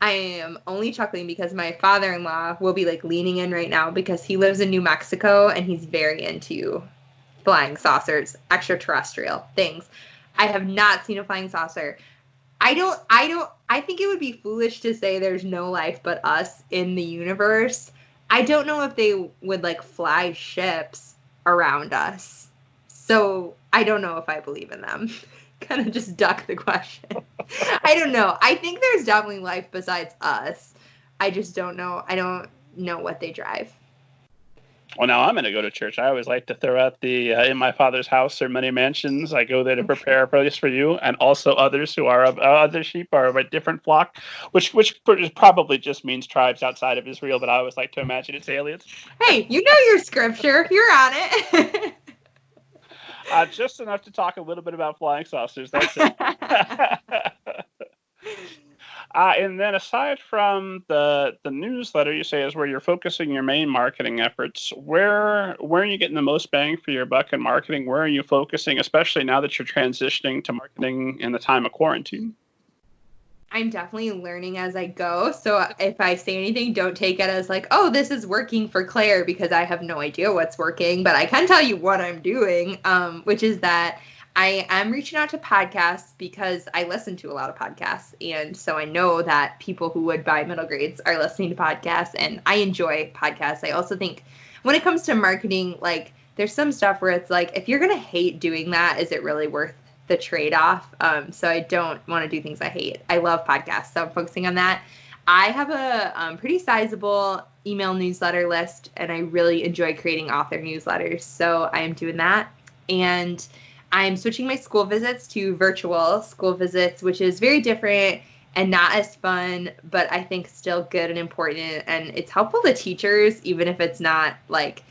I am only chuckling because my father-in-law will be like leaning in right now because he lives in New Mexico and he's very into flying saucers, extraterrestrial things. I have not seen a flying saucer. I think it would be foolish to say there's no life but us in the universe. I don't know if they would like fly ships around us. So I don't know if I believe in them. Kind of just duck the question. I don't know. I think there's definitely life besides us. I just don't know. I don't know what they drive. Well, now I'm going to go to church. I always like to throw out the in my Father's house are many mansions. I go there to prepare a place for you, and also others who are of other sheep are of a different flock, which probably just means tribes outside of Israel. But I always like to imagine it's aliens. Hey, you know your scripture. You're on it. Just enough to talk a little bit about flying saucers. That's it. And then aside from the newsletter, you say is where you're focusing your main marketing efforts. Where are you getting the most bang for your buck in marketing? Where are you focusing, especially now that you're transitioning to marketing in the time of quarantine? I'm definitely learning as I go. So if I say anything, don't take it as like, oh, this is working for Claire, because I have no idea what's working. But I can tell you what I'm doing, which is that I am reaching out to podcasts because I listen to a lot of podcasts. And so I know that people who would buy middle grades are listening to podcasts, and I enjoy podcasts. I also think when it comes to marketing, like there's some stuff where it's like, if you're going to hate doing that, is it really worth the trade-off. So I don't want to do things I hate. I love podcasts, so I'm focusing on that. I have a pretty sizable email newsletter list, and I really enjoy creating author newsletters. So I am doing that. And I'm switching my school visits to virtual school visits, which is very different and not as fun, but I think still good and important. And it's helpful to teachers, even if it's not like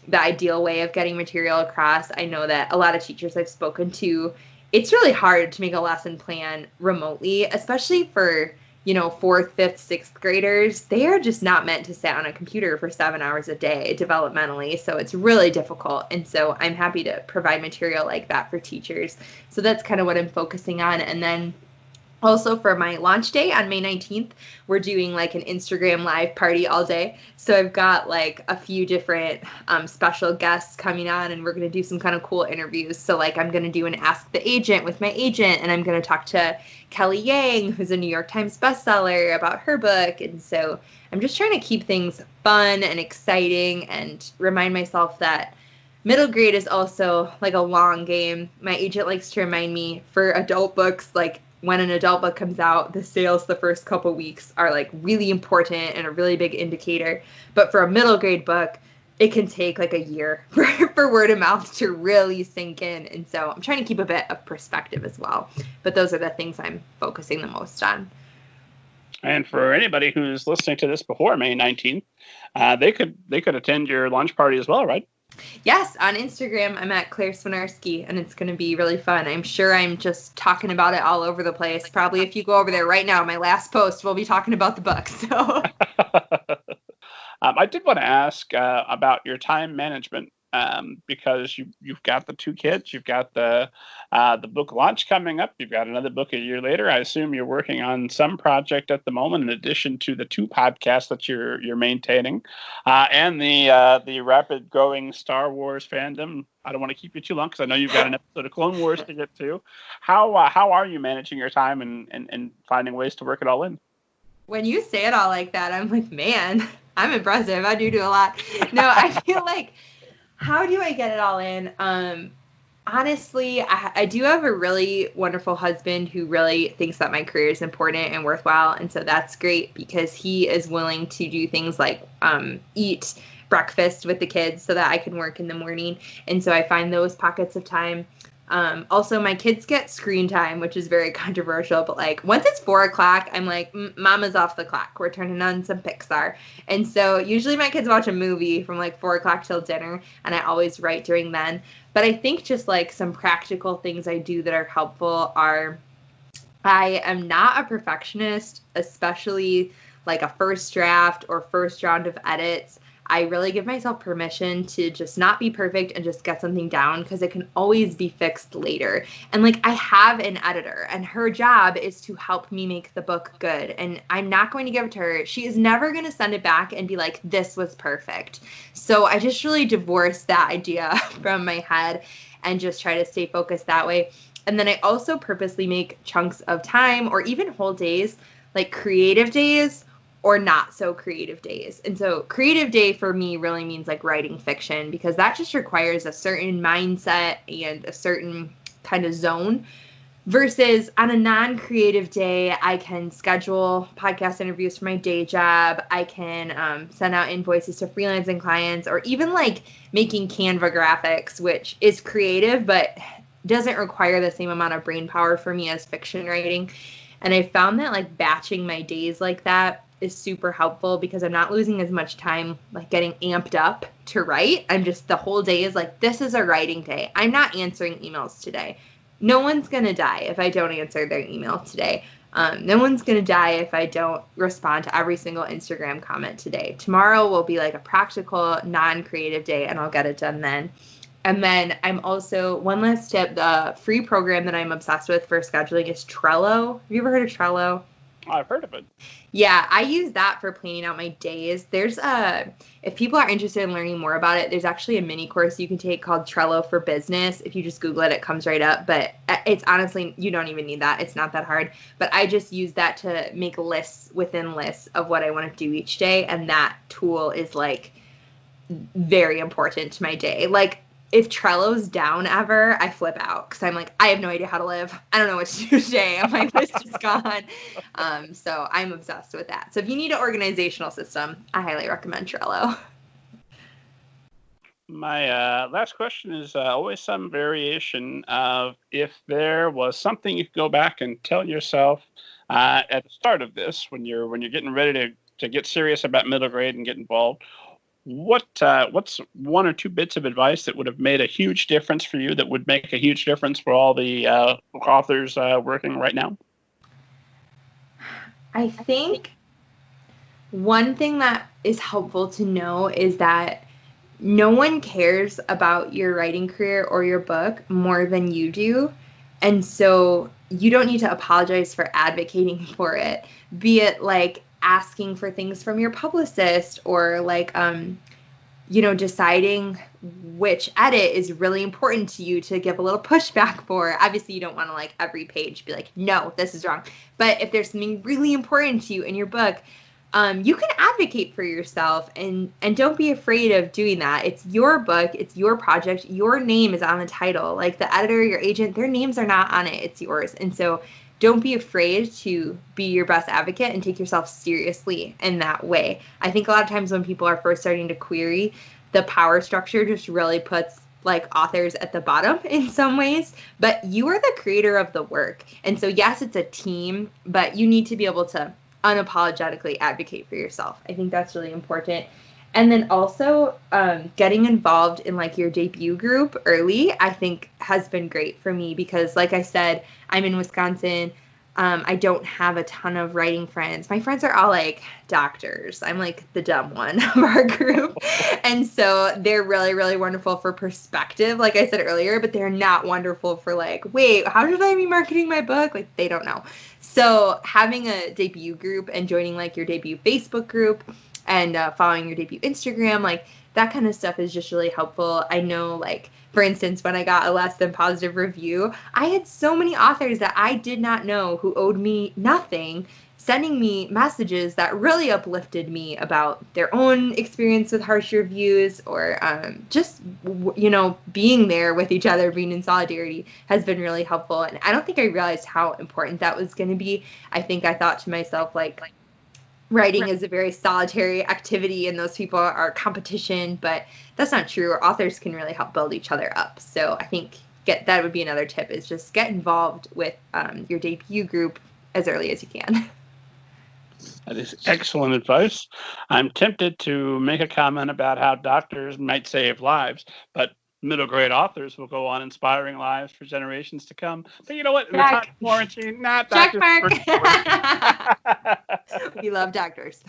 the ideal way of getting material across. I know that a lot of teachers I've spoken to, it's really hard to make a lesson plan remotely, especially for, you know, 4th, 5th, 6th graders. They are just not meant to sit on a computer for 7 hours a day developmentally. So it's really difficult. And so I'm happy to provide material like that for teachers. So that's kind of what I'm focusing on. And then also for my launch day on May 19th, we're doing like an Instagram live party all day. So I've got like a few different special guests coming on, and we're going to do some kind of cool interviews. So like I'm going to do an Ask the Agent with my agent, and I'm going to talk to Kelly Yang, who's a New York Times bestseller, about her book. And so I'm just trying to keep things fun and exciting and remind myself that middle grade is also like a long game. My agent likes to remind me for adult books, like when an adult book comes out, the sales the first couple weeks are like really important and a really big indicator. But for a middle grade book, it can take like a year for word of mouth to really sink in. And so I'm trying to keep a bit of perspective as well. But those are the things I'm focusing the most on. And for anybody who's listening to this before May 19th, they could attend your launch party as well, right? Yes, on Instagram, I'm at Claire Swinarski, and it's going to be really fun. I'm sure I'm just talking about it all over the place. Probably if you go over there right now, my last post, we'll be talking about the book. So, I did want to ask about your time management because you've got the 2 kids, you've got the book launch coming up, you've got another book a year later. I assume you're working on some project at the moment, in addition to the 2 podcasts that you're maintaining, and the rapid growing Star Wars fandom. I don't want to keep you too long because I know you've got an episode of Clone Wars to get to. How are you managing your time and finding ways to work it all in? When you say it all like that, I'm like, man, I'm impressive. I do a lot. No, I feel like, how do I get it all in? Honestly, I do have a really wonderful husband who really thinks that my career is important and worthwhile. And so that's great because he is willing to do things like eat breakfast with the kids so that I can work in the morning. And so I find those pockets of time. Also, my kids get screen time, which is very controversial, but like once it's 4 o'clock, I'm like, Mama's off the clock. We're turning on some Pixar. And so usually my kids watch a movie from like 4 o'clock till dinner, and I always write during then. But I think just like some practical things I do that are helpful are, I am not a perfectionist, especially like a first draft or first round of edits. I really give myself permission to just not be perfect and just get something down because it can always be fixed later. And like I have an editor, and her job is to help me make the book good. And I'm not going to give it to her. She is never going to send it back and be like, this was perfect. So I just really divorced that idea from my head and just try to stay focused that way. And then I also purposely make chunks of time or even whole days, like creative days or not so creative days. And so creative day for me really means like writing fiction, because that just requires a certain mindset and a certain kind of zone, versus on a non-creative day, I can schedule podcast interviews for my day job. I can send out invoices to freelancing clients, or even like making Canva graphics, which is creative, but doesn't require the same amount of brain power for me as fiction writing. And I found that like batching my days like that is super helpful, because I'm not losing as much time like getting amped up to write. I'm just, the whole day is like, this is a writing day. I'm not answering emails today. No one's going to die if I don't answer their email today. No one's going to die if I don't respond to every single Instagram comment today. Tomorrow will be like a practical, non-creative day, and I'll get it done then. And then I'm also, one last tip, the free program that I'm obsessed with for scheduling is Trello. Have you ever heard of Trello? I've heard of it. Yeah, I use that for planning out my days. There's if people are interested in learning more about it, there's actually a mini course you can take called Trello for Business. If you just Google it, it comes right up. But it's honestly, you don't even need that. It's not that hard. But I just use that to make lists within lists of what I want to do each day. And that tool is like very important to my day. Like, if Trello's down ever, I flip out because I'm like, I have no idea how to live. I don't know what to do today. My list is gone. So I'm obsessed with that. So if you need an organizational system, I highly recommend Trello. My last question is always some variation of if there was something you could go back and tell yourself at the start of this, when you're getting ready to get serious about middle grade and get involved. What's one or two bits of advice that would have made a huge difference for you, that would make a huge difference for all the authors working right now? I think one thing that is helpful to know is that no one cares about your writing career or your book more than you do. And so you don't need to apologize for advocating for it, be it like asking for things from your publicist or like, deciding which edit is really important to you to give a little pushback for. Obviously, you don't want to like every page be like, no, this is wrong. But if there's something really important to you in your book, you can advocate for yourself and don't be afraid of doing that. It's your book. It's your project. Your name is on the title. Like the editor, your agent, their names are not on it. It's yours. And so don't be afraid to be your best advocate and take yourself seriously in that way. I think a lot of times when people are first starting to query, the power structure just really puts like authors at the bottom in some ways, but you are the creator of the work. And so yes, it's a team, but you need to be able to unapologetically advocate for yourself. I think that's really important. And then also getting involved in like your debut group early, I think has been great for me because like I said, I'm in Wisconsin. I don't have a ton of writing friends. My friends are all like doctors. I'm like the dumb one of our group. And so they're really, really wonderful for perspective, like I said earlier, but they're not wonderful for like, wait, how should I be marketing my book? Like they don't know. So having a debut group and joining like your debut Facebook group and following your debut Instagram, like that kind of stuff is just really helpful. I know, like, for instance, when I got a less than positive review, I had so many authors that I did not know who owed me nothing sending me messages that really uplifted me about their own experience with harsh reviews or just, being there with each other, being in solidarity has been really helpful. And I don't think I realized how important that was going to be. I think I thought to myself, like writing is a very solitary activity and those people are competition, but that's not true. Authors can really help build each other up. So I think that would be another tip, is just get involved with your debut group as early as you can. That is excellent advice. I'm tempted to make a comment about how doctors might save lives, but middle grade authors will go on inspiring lives for generations to come. But you know what? In the time of quarantine, doctors. We love doctors.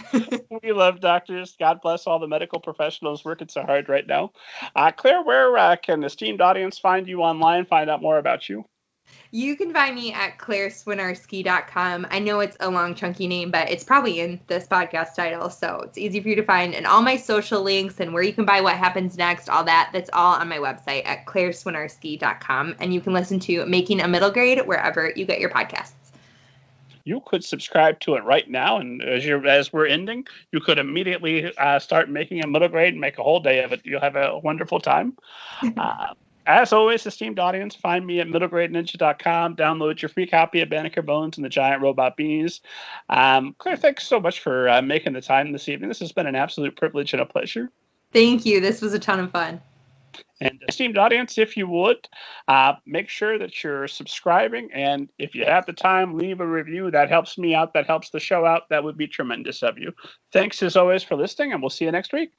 We love doctors. God bless all the medical professionals working so hard right now. Claire, where can the esteemed audience find you online, find out more about you? You can find me at claireswinarski.com. I know it's a long, chunky name, but it's probably in this podcast title, so it's easy for you to find. And all my social links and where you can buy What Happens Next, all that's all on my website at claireswinarski.com. And you can listen to Making a Middle Grade wherever you get your podcasts. You could subscribe to it right now, and as we're ending, you could immediately start making a middle grade and make a whole day of it. You'll have a wonderful time. As always, esteemed audience, find me at middlegradeninja.com. Download your free copy of Banneker Bones and the Giant Robot Bees. Claire, thanks so much for making the time this evening. This has been an absolute privilege and a pleasure. Thank you. This was a ton of fun. And esteemed audience, if you would, make sure that you're subscribing. And if you have the time, leave a review. That helps me out. That helps the show out. That would be tremendous of you. Thanks as always for listening, and we'll see you next week.